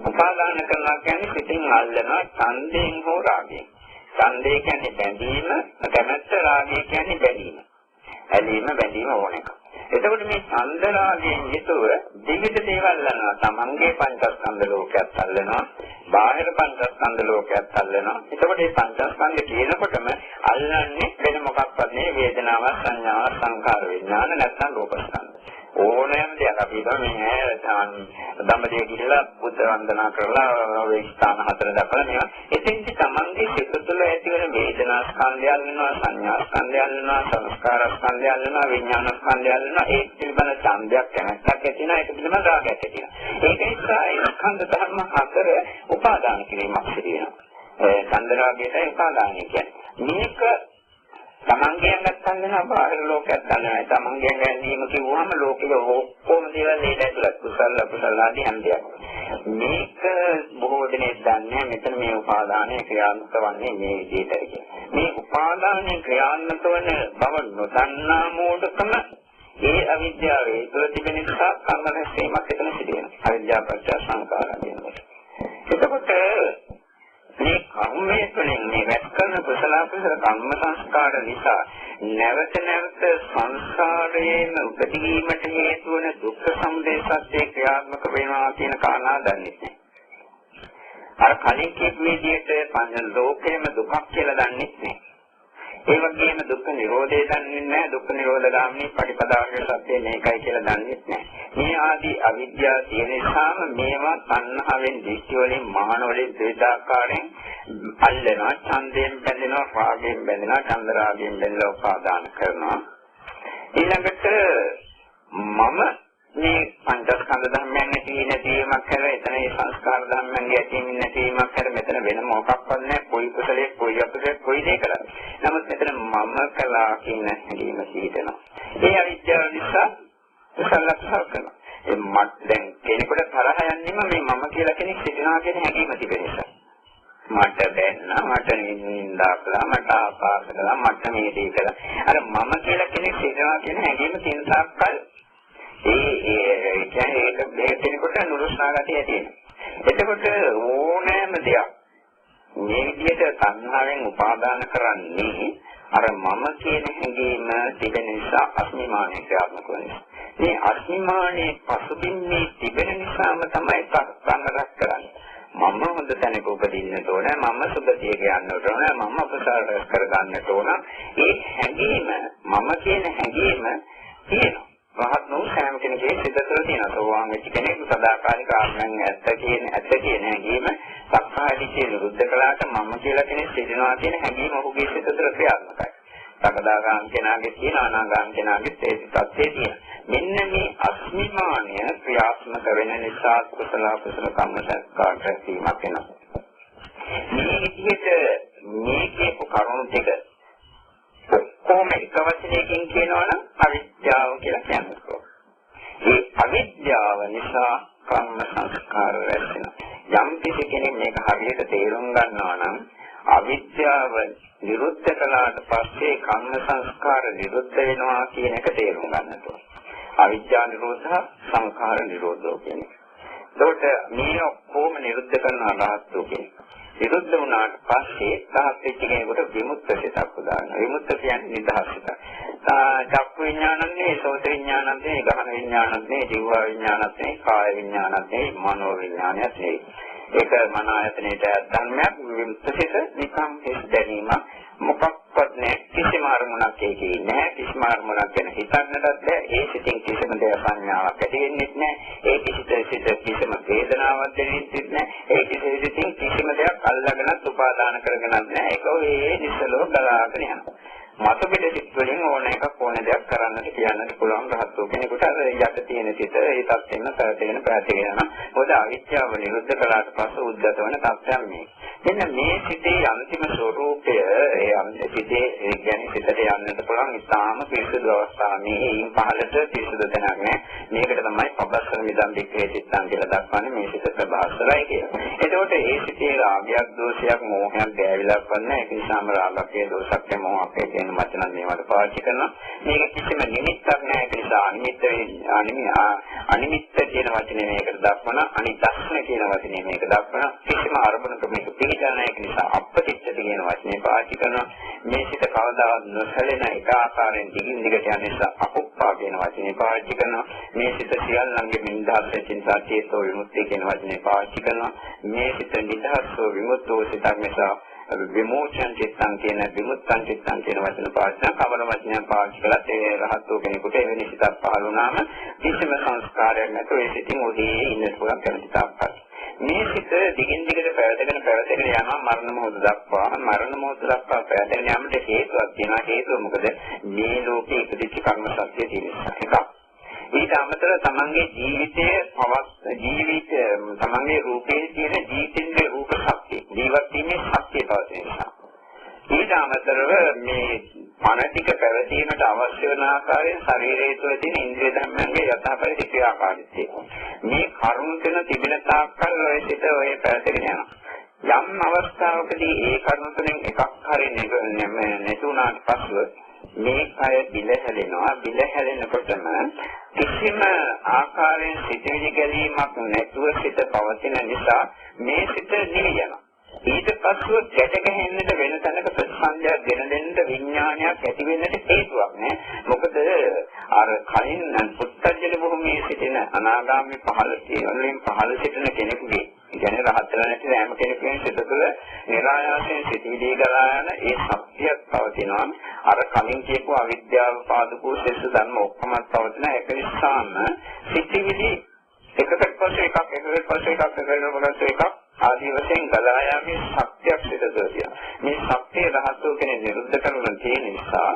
උපාදාන කරනවා කියන්නේ සිතින් අල්ලනවා ඡන්දයෙන් හෝ රාගයෙන්. ඡන්දය කියන්නේ බැඳීම, කැමැත්ත, රාගය කියන්නේ බැඳීම. ඇලීම බැඳීම ඕන එක. එතකොට මේ ඡන්ද රාගයෙන් යුතුව විවිධ දේවල් අල්ලනවා. තමන්ගේ පංචස්කන්ධ ලෝකයක් අල්ලනවා. බාහිර පංචස්කන්ධ ලෝකයක් අල්ලනවා. එතකොට මේ පංචස්කන්ධ කියනකොටම අල්ලන්නේ වෙන මොකක්වත් නෙවෙයි වේදනාව, සංඥාව, සංකාර, විඥාන නැත්නම් රූපස්කන්ධ. ඕනෑම දෙයක් අපි මේ ධම්මදේ කියලා බුද්ධ වන්දනා කරලා ඒ ස්ථාන හතර දක්වලා මේවා එතෙන්දි තමන්ගේ සිත තුළ ඇති වෙන වේදනා ස්කන්ධය අල්ලනවා, සංඥා ස්කන්ධය අල්ලනවා, සංස්කාර ස්කන්ධය අල්ලනවා, විඥාන ස්කන්ධය අල්ලනවා. ඒ පිළිබඳ ඡන්දයක් කැමැත්තක් ඇති වෙනවා, ඒක පිළිබඳ රාගයක් ඇති වෙනවා. ඒක නිසා ඒ ස්කන්ධ ධර්ම හතර උපාදාන කිරීමක් සිදු වෙනවා. ඡන්ද රාගයට උපාදානය කියන්නේ මේක තමන්ගෙන් ගන්න වෙන බාහිර ලෝකයක් ගන්නවා. තමන්ගෙන් ගැනීම කිව්වම ලෝකෙක ඔක්කොම දේවල් නේද ඇතුළත් කුසල අකුසල ආදී හැමදේම. මේක බොහෝ දෙනෙක් දන්නේ මෙතන මේ උපාදානයේ ක්‍රියාත්මක වන්නේ මේ විදිහටයි. මේ උපාදානයේ ක්‍රියාත්මක වන බව නොදන්නා මෝඩකම ඒ අවිද්‍යාවේ ප්‍රතිබින නිසා කර්ම රැස්වීමක් එතන සිදු වෙනවා. අවිද්‍යාව පත්‍ය සංකාරය කියනවා. එතකොට මේ කර්මයේ තුළින් මේ වැත් කරන කුසල අකුසල කර්ම සංස්කාර නිසා නැවත නැවත සංසාරයෙන් උපදීමට හේතු වන දුක්ඛ සමුදය සත්‍ය ක්‍රියාත්මක වෙනවා කියන කාරණා දන්නේ නැහැ. අර කලින් කියපු විදිහට පංච ලෝකයේම දුකක් කියලා දන්නේ නැහැ. ඒ වගේම දුක්ඛ නිරෝධය දන්නේ නැහැ. දුක්ඛ නිරෝධ ගාමිනී පටිපදාවේ සත්‍ය මේකයි කියලා දන්නේ නැහැ. මේ ආදී අවිද්‍යාව තියෙන නිසාම මේවා තණ්හාවෙන් දික්ඛ වලින් මාන වලින් ද්වේතාකාරයෙන් අල්ලනවා, ඡන්දයෙන් බැඳෙනවා, රාගයෙන් බැඳෙනවා, ඡන්ද රාගයෙන් බැඳලා උපාදාන කරනවා. ඊළඟට මම මේ පංචස්කන්ධ ධර්මයන් නැතිවීමක් කරලා එතන ඒ සංස්කාර ධර්මයන්ගේ ඇතිවීම නැතිවීමක් කර මෙතන වෙන මොකක්වත් නැහැ. කොයි කුසලයේ කොයි අකුසලයේ කොයි දෙයක් කරන්නේ. නමුත් මෙතන මම කළා කියන හැඟීම සිහිනවා. ඒ අවිද්‍යාව නිසා කුසලයක් කරනවා. ඒ මත් දැන් කෙනෙකුට තරහ යන්නේම මේ මම කියලා කෙනෙක් සිටිනවා කියන හැඟීම තිබෙන නිසා. මට බැන්න, මට නින්දා කළා, මට ආපාස කළා, මට මේ දේ කළා. අර මම කියලා කෙනෙක් සිටිනවා කියන හැඟීම තියෙන තාක්කල් ඒ කියන්නේ ඒක කෙනෙකුට නුරුස්නා ගතිය තියෙනවා. එතකොට ඕනෑම දෙයක් මේ විදිහට සංහාවෙන් උපාදාන කරන්නේ අර මම කියන හැඟීම තිබෙන නිසා අස්මිමානයේ ක්‍රියාත්මක වෙනවා. මේ අස්මිමානයේ පසුබිම්නේ තිබෙන නිසාම තමයි සංගරක් කරන්නේ. මම හොඳ තැනක උපදින්නට ඕන, මම සුභතිය කියන්නට ඕන, මම අපසාර කරගන්නට ඕන. ඒ හැඟීම මම කියන හැඟීම තියෙනවා. රහත් වූ සෑම කෙනෙකුගේ සිත තුළ තියෙනවා. සෝවාන් වෙච්ච කෙනෙකු සදාකාලික ආත්මයන් ඇත්ත කියන හැඟීම සක්කාය දිට්ඨිය නිරුද්ධ කළාට මම කියලා කෙනෙක් සිටිනවා කියන හැඟීම ඔහුගේ සිත තුළ ක්‍රියාත්මකයි. සකදාගාම කෙනාගේ තියෙන අනාගාම කෙනාගේ ඒ තත්ත්වයේ තියෙන. මෙන්න මේ අස්මිමානය ක්‍රියාත්මක වෙන නිසා කුසල කම්ම සංස්කාර රැකීමක් වෙනවා. මේ විදිහට මේ කියපු කරුණු ටික කොහොම එක වචනයකින් කියනවනම් අවිද්‍යාව කියලා කියනවා. ඒ අවිද්‍යාව නිසා කම්ම සංස්කාර රැස් වෙනවා. යම් කිසි කෙනෙක් මේක හරියට තේරුම් ගන්නවා නම් අවිද්‍යාව නිරුද්ධ කළාට පස්සේ කම්ම සංස්කාර නිරුද්ධ වෙනවා කියන එක තේරුම් ගන්නට ඕන. අවිද්‍යා නිරෝධ සංඛාර නිරෝධෝ කියන්නේ. ඒකට මේ ඔක්කොම නිරුද්ධ කරන අරහත්තු කියන්නේ. විරුද්ධ වුණාට පස්සේ තාපෙච්ච කෙනෙකුට විමුක්ත සිතක් උදානවා. විමුක්ත කියන්නේ නිදහස් සිතක්. චක්කු විඥානන්නේ, සෝත විඥානන්නේ, ගහන විඥානන්නේ, ජීව විඥානන්නේ, කාය විඥානන්නේ, මනෝ විඥානන්නේ. ඒක මන ආයතනයේ ධර්මයක් විමුක්ත සිත නිකම් හිස් දැනීමක් මොකක්වත් නැහැ. කිසිම අරමුණක් ඒකේ නැහැ. කිසිම අරමුණක් ගැන හිතන්නටත් බැහැ. ඒ සිතින් කිසිම දෙයක් සංඥාවක් ඇති වෙන්නේ නැහැ. ඒ කිසිම වේදනාවක් දැනෙන්නේ නැහැ. ඒ කිසිම කිසිම දෙයක් අල්ලගෙන උපාදාන කරගෙන නැහැ. ඒක ඔය නිසලෝ බලාගෙන යනවා. මත පිට සිත් වලින් ඕන එකක් ඕන දෙයක් කරන්නට කියන්නට පුළුවන් රහත් කෙනෙකුට අර යට තියෙන සිත ඒ තත්ත්වෙන්න පැහැදිලි යනවා. මොකද අවිද්‍යාව නිරුද්ධ කළාට පස්සේ උද්ගත වන තත්ත්වයක් මේ. මෙන්න මේ සිතේ අන්තිම ස්වરૂපය ඒ සිතේ කියන්නේ සිතට යන්නට පුළුවන් ඉතාම පිරිසුදු අවස්ථාව. මේයින් පහළට පිරිසුදු තැනක් නෑ. මේකට තමයි පබස්සර මිදම් දෙකේ සිතන් කියලා දක්වන්නේ මේ සිත ප්‍රබාස්තරයි කියලා. එතකොට ඒ සිතේ රාගයක් දෝෂයක් මෝහයක් ගෑවිලා වන්න ඒක නිසාම රාගකේ දෝෂක් මොහොතේ කියන වචන මේවට පාවිච්චි කරනවා. මේක කිසිම නිමිත්තක් නෑ. ඒ නිසා අනිමිත්ත කියන වචනේ මේකට දක්වන අනිදස්සන කියන වචනේ මේක දක්වන කිසිම අරමුණක මේක පිළිගන්න ඒක නිසා අපපතිච්ඡති කියන වචනේ පාවිච්චි කරනවා. මේ සිත කවදාවත් නොසැලෙන එක ආකාරයෙන් දිගින් දිගට යන නිසා අකුප්පා කියන වචනේ පාවිච්චි කරනවා. මේ සිත සියල්ලංගේ නිදහස් චින්තා චේතෝ විමුක්තිය කියන වචනේ පාවිච්චි කරනවා. මේ සිත නිදහස්ව විමුක්තව සිතක් නිසා විමෝචන චිත්තං කියන විමුක්තං චිත්තං කියන වචන පාවිච්චි කවර වචනයක් පාවිච්චි කළත් ඒ රහත් වූ කෙනෙකුට එවැනි සිතක් පහළ වුණාම කිසිම සංස්කාරයක් නැතුව ඒ සිතින් ඔහේ ඉන්න පුළුවන් කෙනෙක් තාක්කත්. මේ සිත දිගින් දිගට පැවතගෙන යනවා මරණ මොහොත දක්වා. මරණ මොහොත දක්වා පැවතගෙන යාමට හේතුවක් තියෙනවා. හේතුව මොකද? මේ ලෝකේ ඉදිරි කර්ම සත්‍ය තියෙන නිසා. එකක්. ඊට අමතරව තමන්ගේ තමන්ගේ රූපේ තියෙන ජීවිතේ රූප ශක්තිය ජීවත් වීමේ ශක්තිය පවතින නිසා. ඊට අමතරව මේ පණ ටික පැවතීමට අවශ්‍ය වන ආකාරයෙන් ශරීරයේ තුළ තියෙන ඉන්ද්‍රිය ධර්මයන්ගේ යථාපරිදි ක්‍රියාකාරීත්වය. මේ කරුණු තුන තිබෙන තාක්කල් ඔය සිත ඔය පැවතගෙන යනවා. යම් අවස්ථාවකදී ඒ කරුණු තුනෙන් එකක් හරි නැතුණාට පස්සෙ මේ කය බිල හැලෙනවා. බිල හැලෙනකොටම කිසිම ආකාරයෙන් සිතවිලි ගැලීමක් නැතුව සිත පවතින නිසා මේ සිත නිවියනවා. ඊට පස්සෙ ගැට ගැහෙන්නට වෙන තැනක ප්‍රතිසන්දයක් ගෙන දෙන්න විඥානයක් ඇති වෙන්නට හේතුවක් නෑ. මොකද අර කලින් පුත්තජන භූමියේ සිටින අනාගාමී පහළ සිටින කෙනෙකුගේ කියන්නේ රහත් වෙලා නැති හැම කෙනෙකුගේ සිත තුළ නිරායාසයෙන් සිටිවිලි ගලා යන ඒ සත්‍යයක් පවතිනවා. අර කලින් කියපු අවිද්‍යාව පාදකෝ සෙස්ස ධර්ම ඔක්කොම පවතින ඒක නිසාම සිටිවිලි එකකට පස්සේ එකක් ආදී වශයෙන් ගලා යාමේ ශක්තියක් සිදුවෙනවා. මේ ශක්තිය රහතෝ කෙනෙක් නිරුද්ධ කරන තියෙන නිසා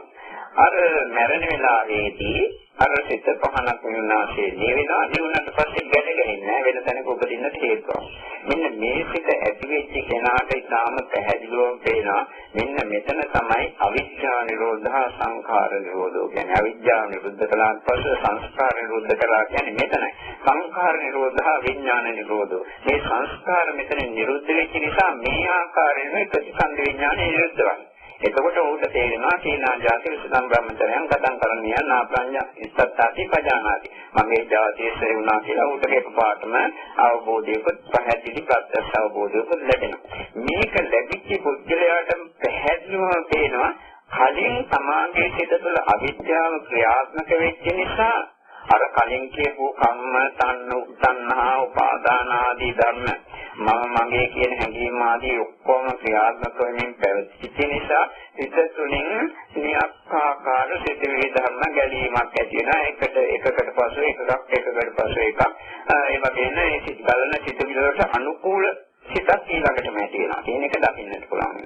අර මරණ වෙලාවේදී අර සිත පහනක් වෙනාසේ නිවෙනවා. නිවුණාට පස්සේ ගැට ගැහෙන්නේ වෙන තැනක උපදින්න හේතුවක්. මෙන්න මේ සිත ඇති වෙච්ච කෙනාට ඉතාම පැහැදිලිවම පේනවා. මෙන්න මෙතන තමයි අවිද්‍යා නිරෝධා සංඛාර නිරෝධෝ කියන්නේ. අවිද්‍යාව නිරුද්ධ කළාට පස්සේ සංස්කාර නිරුද්ධ කළා කියන්නේ මෙතනයි. සංඛාර නිරෝධා විඥාන නිරෝධෝ. මේ සංස්කාර මෙතන නිරුද්ධ වෙච්ච නිසා මේ ආකාරයෙන් ප්‍රතිසන්ද විඥානය නිරුද්ධ වෙනවා. එතකොට ඌට තේරෙනවා කීනා ජාති විසුද්ධං බ්‍රහ්මචර්යයන් කතං කරණීය නාප්‍රඤ්ඤා ඉස්සත්තාති පජානාති. මගේ ජාතිය ශ්‍රේ වුණා කියලා ඌට එකපාරටම අවබෝධයකුත් පැහැදිලි ප්‍රත්‍යක්ෂ අවබෝධයකුත් ලැබෙනවා. මේක ලැබිච්ච පුද්ගලයාට පැහැදිලිවම පේනවා කලින් සමාගයේ සිට තුළ අවිද්‍යාව ක්‍රියාත්මක වෙච්ච නිසා අර කලින් කියපු කම්ම තණ්හා උපාදාන ආදී ධර්ම මගේ කියන හැඟීම් ආදී ඔක්කොම ක්‍රියාත්මක වෙමින් පැවතිච්ච නිසා හිත තුළින් නියක්කාකාර සිතිවිලි ධර්ම ගැලීමක් ඇති වෙනවා. එකකට පසු එකක් ඒ වගේම ඒ සිත් බලන සිතිවිලි වලට අනුකූල සිතක් ඊළඟටම ඇති වෙනවා කියන එක දකින්නට පුළුවන්.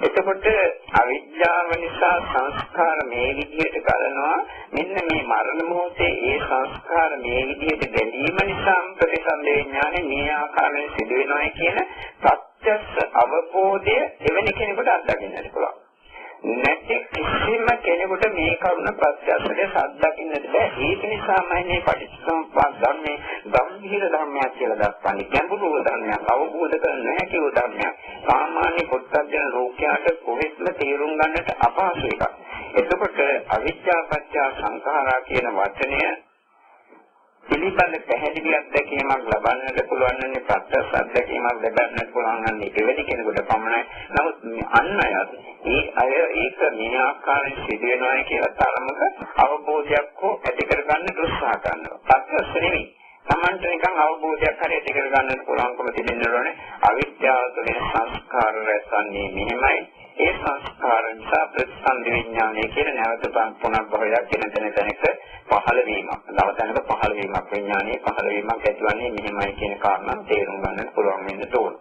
එතකොට අවිද්‍යාව නිසා සංස්කාර මේ විදිහට ගලනවා. මෙන්න මේ මරණ මොහොතේ ඒ සංස්කාර මේ විදිහට ගැලීම නිසා ප්‍රතිසන්ද විඥානේ මේ ආකාරයෙන් සිදු වෙනවා කියන ප්‍රත්‍යක්ෂ අවබෝධය එවැනි කෙනෙකුට අත්දකින්නට පුළුවන්. නැති කිසිම කෙනෙකුට මේ කරුණ ප්‍රත්‍යක්ෂයෙන් සාධකින්නට බෑ. ඒක නිසාමයි මේ පටිච්චසමුප්පාද ධර්මයේ ගම්භීර ධර්මයක් කියලා දක්වන්නේ. ගැඹුරු ධර්මයක්, අවබෝධ කර නොහැකි ධර්මයක්. සාමාන්‍ය පුත්තජන ලෝකයට කොහෙත්ම තේරුම් ගන්නට අපහසු එකක්. එතකොට අවිද්‍යාව පත්‍ය සංඛාරා කියන වචනය පිළිබඳ පැහැදිලි අත්දැකීමක් ලබන්නට පුළුවන් නම් ප්‍රත්‍යක්ෂ අත්දැකීමක් ලැබන්නට පුළුවන් නම් දෙවෙනි කෙනෙකුට පමණයි. නමුත් අන් අය ඒක මේ ආකාරයෙන් සිදු වෙනවා කියලා තරමක අවබෝධයක් හෝ ඇති කරගන්න උත්සාහ කරනවා. ප්‍රත්‍යක්ෂ නෙවෙයි. සමන්ත නිකන් අවබෝධයක් හරි ඇති කරගන්නට පුළුවන්කම තිබෙන්න ඕනේ. අවිද්‍යාව තුළින් සංස්කාර රැස්වන්නේ මෙහෙමයි. ඒ සංස්කාර නිසා ප්‍රතිසන්දි විඥානය කියන නැවත පුනර්භවයක් කියන තැනක පහළ වීමක්. දවසනක පහළ වීමක් විඥානයේ පහළ වීමක් ඇතිවන්නේ මෙහෙමයි කියන කාරණා තේරුම් ගන්නට පුළුවන් වෙන්න ඕන.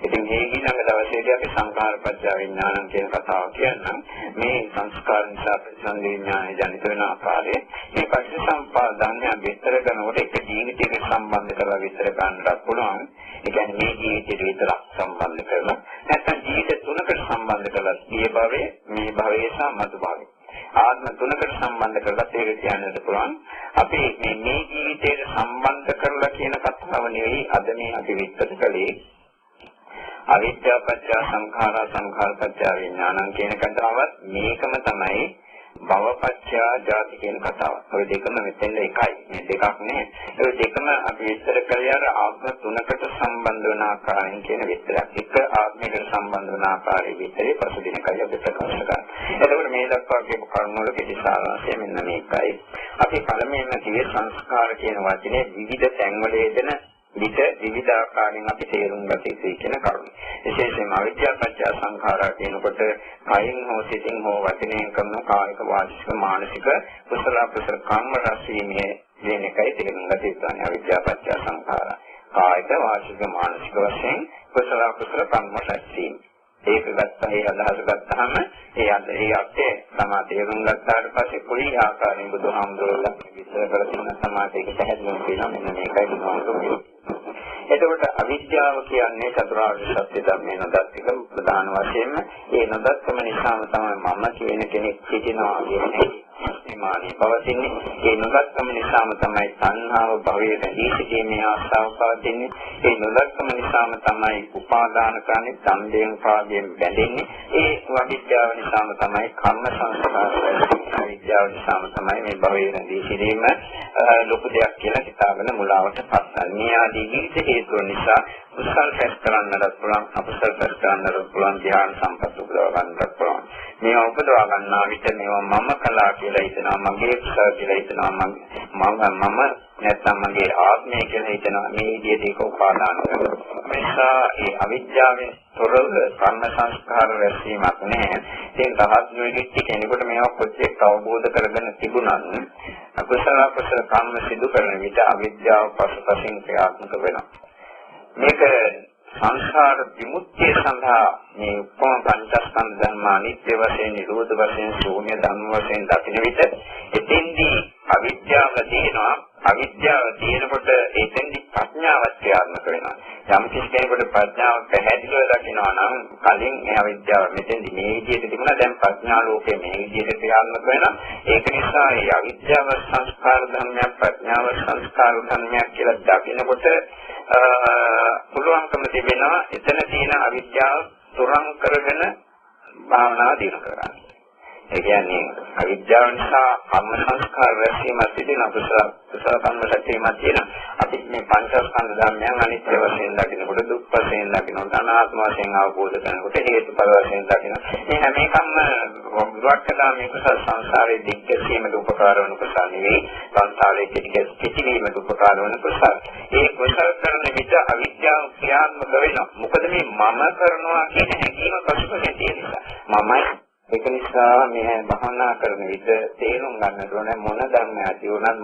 ඉතින් මේ ඊළඟ දවසේදී අපි සංඛාරපත්‍ය විඥානං කියන කතාව කියන්නම්. මේ සංස්කාර නිසා ප්‍රතිසන්දි විඥානය ජනිත වෙන ආකාරය මේ පටිච්චසමුප්පාදයන් විස්තර කරනකොට එක ජීවිතයක සම්බන්ධ කරලා විස්තර ගන්නට පුළුවන්. ඒ කියන්නේ මේ ජීවිතයට විතරක් සම්බන්ධ කරලා නැත්නම් ජීවිත තුනකට සම්බන්ධ කරලා මේ භවයේ මේ භවයේ සම්මත භවයේ ආත්ම තුනකට සම්බන්ධ කරලා ඒක කියන්නට පුළුවන්. අපි මේ ජීවිතයට සම්බන්ධ කරලා කියන කතාව නෙවෙයි අද මේ අපි විස්තර කළේ. අවිද්‍යාව පත්‍ය සංඛාරා සංඛාර පත්‍ය විඥානං කියන කතාවත් මේකම තමයි. භවපත්‍ය ජාති කියන කතාව. ඔය දෙකම මෙතෙන් එකයි. මේ දෙකක් නේ. ඒ දෙකම අපි විස්තර කළේ අර ආත්ම තුනකට සම්බන්ධ වන ආකාරයෙන් කියන විස්තරයක්. එක ආත්මයකට සම්බන්ධ වන ආකාරයේ විස්තරේ පසුදිනකයි අපි ප්‍රකාශ කරන්නේ. එතකොට මේ දක්වා කියපු කරුණු වල කෙටි සාරාංශය මෙන්න මේකයි. අපි පළමුවෙන්ම කියේ සංස්කාර කියන වචනේ විවිධ තැන්වල යෙදෙන විවිධ ආකාරයෙන් අපි තේරුම් ගත යුතුයි කියන කරුණ. විශේෂයෙන්ම අවිද්‍යාව පත්‍ය සංඛාරා කියනකොට කයින් හෝ සිතින් හෝ වචනයෙන් කරන කායික වාචික මානසික කුසල අකුසල කර්ම රැස්වීමේ කියන එකයි තේරුම් ගත යුතුයි. අවිද්‍යාව පත්‍ය සංඛාරා කායික වාචික මානසික වශයෙන් කුසල අකුසල කර්ම රැස්වීම. ඒක ගත්තා ඒ අදහස ගත්තාම ඒ අර්ථය තමයි තේරුම් ගත්තාට පස්සේ කොයි ආකාරයෙන් බුදුහාමුදුරුවෝ විස්තර කරලා තියෙන සමාධියක පැහැදිලිවම කියනවා මෙන්න මේකයි බුදුහාමුදුරුවෝ. එතකොට අවිද්‍යාව කියන්නේ චතුරාර්ය සත්‍ය ධර්මයේ නොදත්තික ප්‍රධාන වශයෙන්ම ඒ නොදත්කම නිසාම තමයි මම කියන කෙනෙක් සිටිනවා කියන්නේ මානිය පවතින්නේ. ඒ නොදත්කම නිසාම තමයි සංහාව භවයේ රැඳී සිටීමේ ආශාව පවතින්නේ. ඒ නොදත්කම නිසාම තමයි උපාදාන කරන්නේ ඡන්දයෙන් පාදයෙන් බැඳෙන්නේ. ඒ අවිද්‍යාව නිසාම තමයි කර්ම සංස්කාර අවිද්‍යාව නිසාම තමයි මේ භවයේ රැඳී සිටීම ලොකු දෙයක් කියලා හිතාගෙන මුලාවට පත්වන්නේ. මේ ආදී විවිධ හේතු නිසා කුසල් රැස් කරන්නට පුළුවන් අකුසල් රැස් කරන්නට පුළුවන් ධ්‍යාන සම්පත් උපදවා ගන්නට පුළුවන්. මේවා උපදවා ගන්නා විට මේවා මම කළා කියලා හිතනවා, මගේ කුසල කියලා හිතනවා, මම නැත්නම් මගේ ආත්මය කියලා හිතනවා. මේ විදිහට ඒක උපාදාන කරනවා. නිසා ඒ අවිද්‍යාවෙන් තොරව කර්ම සංස්කාර රැස්වීමක් නැහැ. ඒක තවත් නොයෙක් කෙනෙකුට මේවා කොච්චර අවබෝධ කරගෙන තිබුණත් අකුසල කර්ම සිදු කරන විට අවිද්‍යාව පසුපසින් ක්‍රියාත්මක වෙනවා. මේක සංසාර විමුක්තිය සඳහා මේ උපම පංචස්කන්ධ ධර්ම අනිත්‍ය වශයෙන් නිරෝධ වශයෙන් ශූන්‍ය ධර්ම වශයෙන් දකින විට එතෙන්දී අවිද්‍යාව දිනනවා. අවිද්‍යාව දිනනකොට එතෙන්දී ප්‍රඥාවත් ක්‍රියාත්මක වෙනවා. යම් කෙනෙකුට ප්‍රඥාව පැහැදිලිව දකිනවා නම් කලින් මේ අවිද්‍යාව මෙතෙන්දී මේ විදිහට තිබුණා, දැන් ප්‍රඥා ලෝකයේ මේ විදිහට ක්‍රියාත්මක වෙනවා. ඒක නිසා මේ අවිද්‍යාව සංස්කාර ධර්මයක්, ප්‍රඥාව සංස්කාර ධර්මයක් කියලා දකිනකොට පුළුවන්කම තිබෙනවා එතන තියෙන අවිද්‍යාව තුරන් කරගෙන භාවනාව දිනු කරගන්න. ඒ කියන්නේ අවිද්‍යාව නිසා කර්ම සංස්කාර රැස්වීම සිදුන කුසල කර්ම රැස්වීමක් තියෙනවා. අපි මේ පංචස්කන්ධ ධර්මයන් අනිත්‍ය වශයෙන් දකිනකොට දුක් වශයෙන් දකිනකොට අනාත්ම වශයෙන් අවබෝධ කරනකොට හේතුඵල වශයෙන් දකිනවා. මේ හැම එකම විවක්කලා මේ කුසල සංසාරයේ දිග්ගැසීමට උපකාර වන කුසල නෙවෙයි. සංසාරයේ පිටිවීමට උපකාර වන කුසල. ඒ කුසල කරන විට අවිද්‍යාව ක්‍රියාත්මක වෙනවා. මොකද මේ මම කරනවා කියන හැඟීම පසුබිමේ තියෙන නිසා. මමයි ඒක නිසා මේ භවනා කරන විට තේරුම් ගන්න ඕනේ මොන ධර්මයක් වුණත්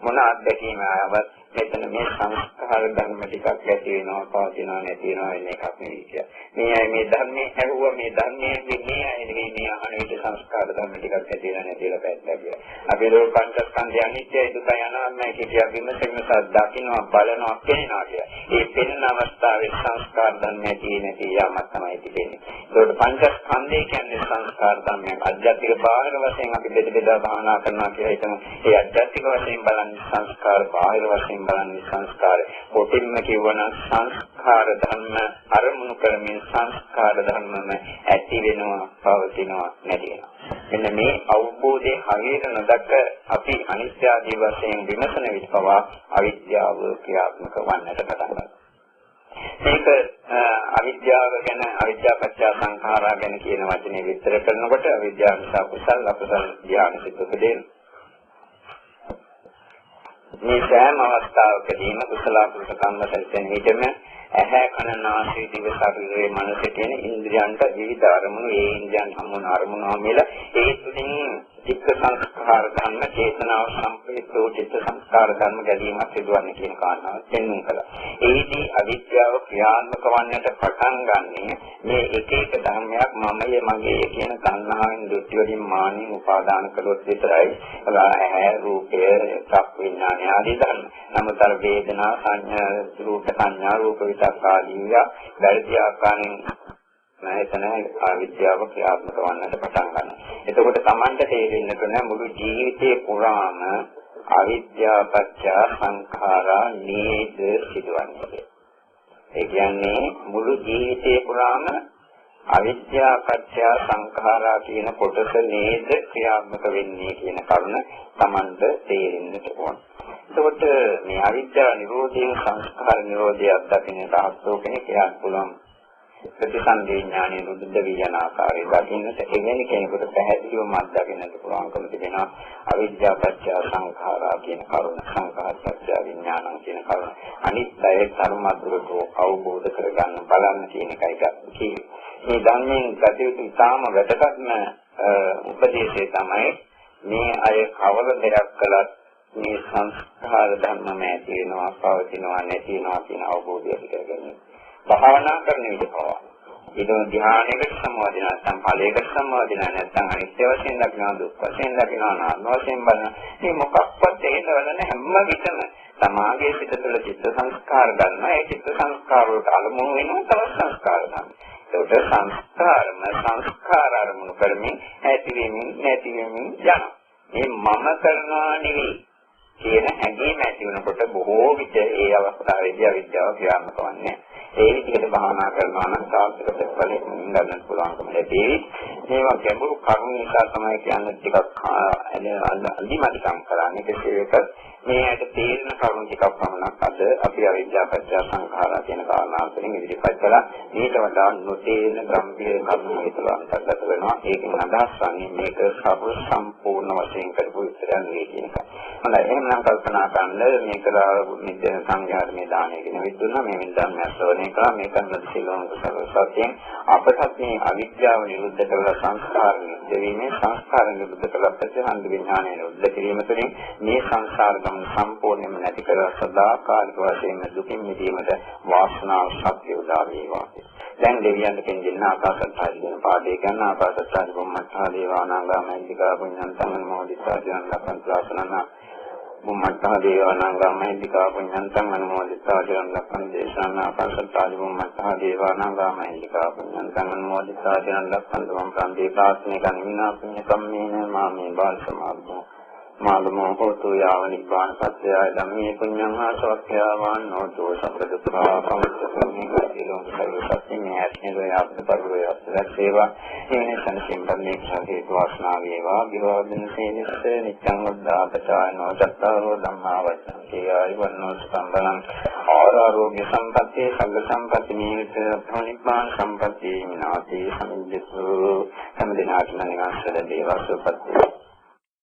මොන අත්දැකීම ආවත් මෙතන මේ සංස්කාර ධර්ම ටිකක් ඇති වෙනවා පවතිනවා නැති වෙනවා වෙන එකක් නෙවෙයි කියන්නේ. මේ ධර්මයේ ඇහුවා මේ ධර්මයේ මේ ඇයිනේ මේ අහන විට සංස්කාර ධර්ම ටිකක් ඇති වෙනවා නැති වෙලා පැත්තක් කියලා. අපි ලෝක පංචස්කන්ධය අනිත්‍යයි දුකයි අනාත්මයි කියලා විමසෙන්නසක් දකින්නවා බලනවා කියනවා කියලා. මේ පෙනෙන අවස්ථාවේ සංස්කාර ධර්මයේ තියෙන තියාමක් තමයි තිබෙන්නේ. ඒකට පංචස්කන්ධය කියන්නේ සංස්කාර ධර්මයක්. අධ්‍යාත්මික බාහිර වශයෙන් අපි බෙදා භාවනා කරනවා කියලා හිතමු. ඒ අධ්‍යාත්මික වශයෙන් බලන්නේ සංස්කාර බාහිර වශයෙන් බලන්නේ සංස්කාර. කොටින්ම කියවනම් සංස්කාර ධර්ම අරමුණු කරමින් සංස්කාර ධර්මම ඇති වෙනවා පවතිනවා නැති වෙනවා. මෙන්න මේ අවබෝධයේ හරියට නොදක අපි අනිත්‍ය ආදී වශයෙන් විමසන විට පවා අවිද්‍යාව ක්‍රියාත්මක වන්නට පටන් ගන්නවා. මේක අවිද්‍යාව ගැන අවිද්‍යාපච්චය සංඛාරා ගැන කියන වචනේ විස්තර කරනකොට අවිද්‍යාව නිසා කුසල අකුසල ධ්‍යාන සිත් උපදින මේ සෑම අවස්ථාවකදීම කුසල අකුසල කර්ම සැලසෙන විටම ඇහැ කන නාසය දිව ශරීරයේ මනස කියන ඉන්ද්‍රියන්ට විවිධ අරමුණු ඒ ඉන්ද්‍රියන් සම්මුණ අරමුණු මෙල ඒ තුලින් චිත්ත සංස්කාර ධර්ම චේතනාව සම්ප්‍රේතෝ චිත්ත සංස්කාර ධර්ම ගැලීමක් සිදුවන්නේ කියන කාරණාව පෙන්වන්න කළා. ඒදී අවිද්‍යාව ක්‍රියාත්මක වන්නට පටන් ගන්නේ මේ එක එක ධර්මයක් මමයේ මගේ කියන තණ්හාවෙන් දෘෂ්ටි වලින් මානින් උපාදාන කළොත් විතරයි. ඇහැ රූපය චක්ක විඥාන ආදී ධර්ම. නමුත් අර වේදනා සංඥා රූප සංඥා රූප විතක් ආදී වැරදි ආකාරයෙන් නැතන අවිද්‍යාව ක්‍රියාත්මක වන්නට පටන් ගන්නවා. එතකොට Tamanta තේරෙන්නට ඕන මුළු ජීවිතේ පුරාම අවිද්‍යාව පත්‍ය සංඛාරා නේද සිදුවන්නේ. ඒ කියන්නේ මුළු ජීවිතේ පුරාම අවිද්‍යාව පත්‍ය සංඛාරා කියන කොටස නේද ක්‍රියාත්මක වෙන්නේ කියන කරුණ Tamanta තේරෙන්නට ඕන. එතකොට මේ අවිද්‍යාව නිරෝධයෙන් සංස්කාර නිරෝධය අත්දකින්න රහස්ෝ කෙනෙක් කියන්න පුළුවන්. ප්‍රතිසන්දේ ඥානයේ රුද්ධ විඥාන ආකාරය දකින්නට එවැනි කෙනෙකුට පැහැදිලිවම අත්දකින්නට පුළුවන්කම තිබෙනවා අවිද්‍යාව පත්‍ය සංඛාරා කියන කරුණ සංඛාර පත්‍ය විඥානං කියන කරුණ අනිත්‍යයේ ධර්මද්‍රතු අවබෝධ කරගන්න බලන්න කියන එකයි කියන්නේ. මේ ධර්මයෙන් ගතියුතු ඉතාම වැදගත්ම උපදේශය තමයි මේ අය කවර දෙයක් කළත් මේ සංස්කාර ධර්මම ඇති වෙනවා පවතිනවා නැති වෙනවා කියන අවබෝධය ඇති කරගන්න. භාවනා කරන විට පවා ඊළඟ ධ්‍යානයකට සම්බන්ධ නැත්නම් ඵලයකට සම්බන්ධ නැත්නම් අනිත්‍ය වශයෙන් දකිනවා දුක් වශයෙන් දකිනවා නාම වශයෙන් බලන මේ මොකක්වත් හේතවල හැම විටම සමාගයේ සිට තුළ චිත්ත සංස්කාර ගන්නවා. ඒ චිත්ත සංස්කාර වලට අලමුණු වෙනවා තවත් සංස්කාර ගන්නවා. ඒකට සංස්කාර අරමුණු කරමින් ඇතිවීමෙන් නැතිවීමෙන් යනවා. මේ මම කරනවා නෙවෙයි කියන හැඟීම ඇති වෙනකොට බොහෝ විට ඒ අවස්ථාවේදී අවිද්‍යාව ක්‍රියාත්මක වන්නේ. ඒ විදිහට භාවනා කරනවා නම් සාර්ථක ප්‍රතිඵලයක් ගන්න පුළුවන්කම ලැබෙයි. මේවා ගැඹුරු කරුණු නිසා තමයි කියන්නේ ටිකක් අදිමදිකම් කරන්නේ. කෙසේ වෙතත් මේ ඇට තේරෙන කරුණු ටිකක් පමණක් අද අපි අවිද්‍යාව පත්‍ය සංඛාරා කියන කාරණාවලින් ඉදිරිපත් කළා. ඊට වඩා නොතේරෙන ගම්භීර කරුණු හිතලා අන්තර්ගත වෙනවා. ඒකෙන් අදහස් වන්නේ මේක සර්ව සම්පූර්ණ වශයෙන් කරපු විතරක් නෙවෙයි කියන එක. හොඳයි එහෙනම් කල්පනා කරන්න මේකලා මෙතන සංඝයාට මේ දාණය කියන විදිහට මේ ධර්මයස්වනේ කළා මේ කරන සිලෝන් සත්‍යයෙන් අපට මේ අවිද්‍යාව නිරුද්ධ කරලා සංස්කාර නිරුද්ධ වීමේ සංස්කාර නිරුද්ධ කරලා ප්‍රතිසන්ද විඥානය නිරුද්ධ කිරීම තුළින් මේ සංසාර ගමන සම්පූර්ණයෙන්ම නැති කර සදාකාලික වශයෙන් දුකින් මිදීමට වාසනාව ශක්තිය උදා වේවා. දැන් දෙවියන්ට පින්දින්න ආකාශත්හාදී වෙන පාඩේ ගන්න ආකාශත්හාදී බොම්මත්හා දේවානාගා මහින්දිකා පුඤ්ඤන්තං මොදිතා ජන ලබන් ප්‍රාසනන බුම්මත්හා දේවානාගා මහින්දිකා පුඤ්ඤන්තං අනුමෝදිතා ජන ලබන් දේශාන ආකාශත්හාදී බුම්මත්හා දේවානාගා මහින්දිකා පුඤ්ඤන්තං අනුමෝදිතා ජන ලබන් ධම්ම ප්‍රාන්තේ ප්‍රාස්නේ කන් විනා පුඤ්ඤ කම්මේන මාමේ බාල සමාදෝ මාළුමෝ හෝතු යාව නිබ්බාන සත්‍යය ධම්මේ පුඤ්ඤං ආසවක්ඛ්‍යාවාන් නෝතු සම්ප දුක්ඛා පමුච්ඡසෝමි කතිලෝක සර්වසත්ත්‍මේ ඇත්නේ අපද පරිවය සේවා එනේ සංසිම්පන්නේ හේතු වාසනා වේවා විවාදින සේනිස්ස නිච්ඡං වද්දාපචායනෝ දත්තාරෝ ධම්මා වචන කේයයි වන්නෝ සම්බලං ආරෝග්‍ය සම්පatti සංඝ සම්පatti නියත ප්‍රණිපාන සම්පatti නාති සමිද්දසු සම්දිනාත්මනිවාසල දේවසුපත්ති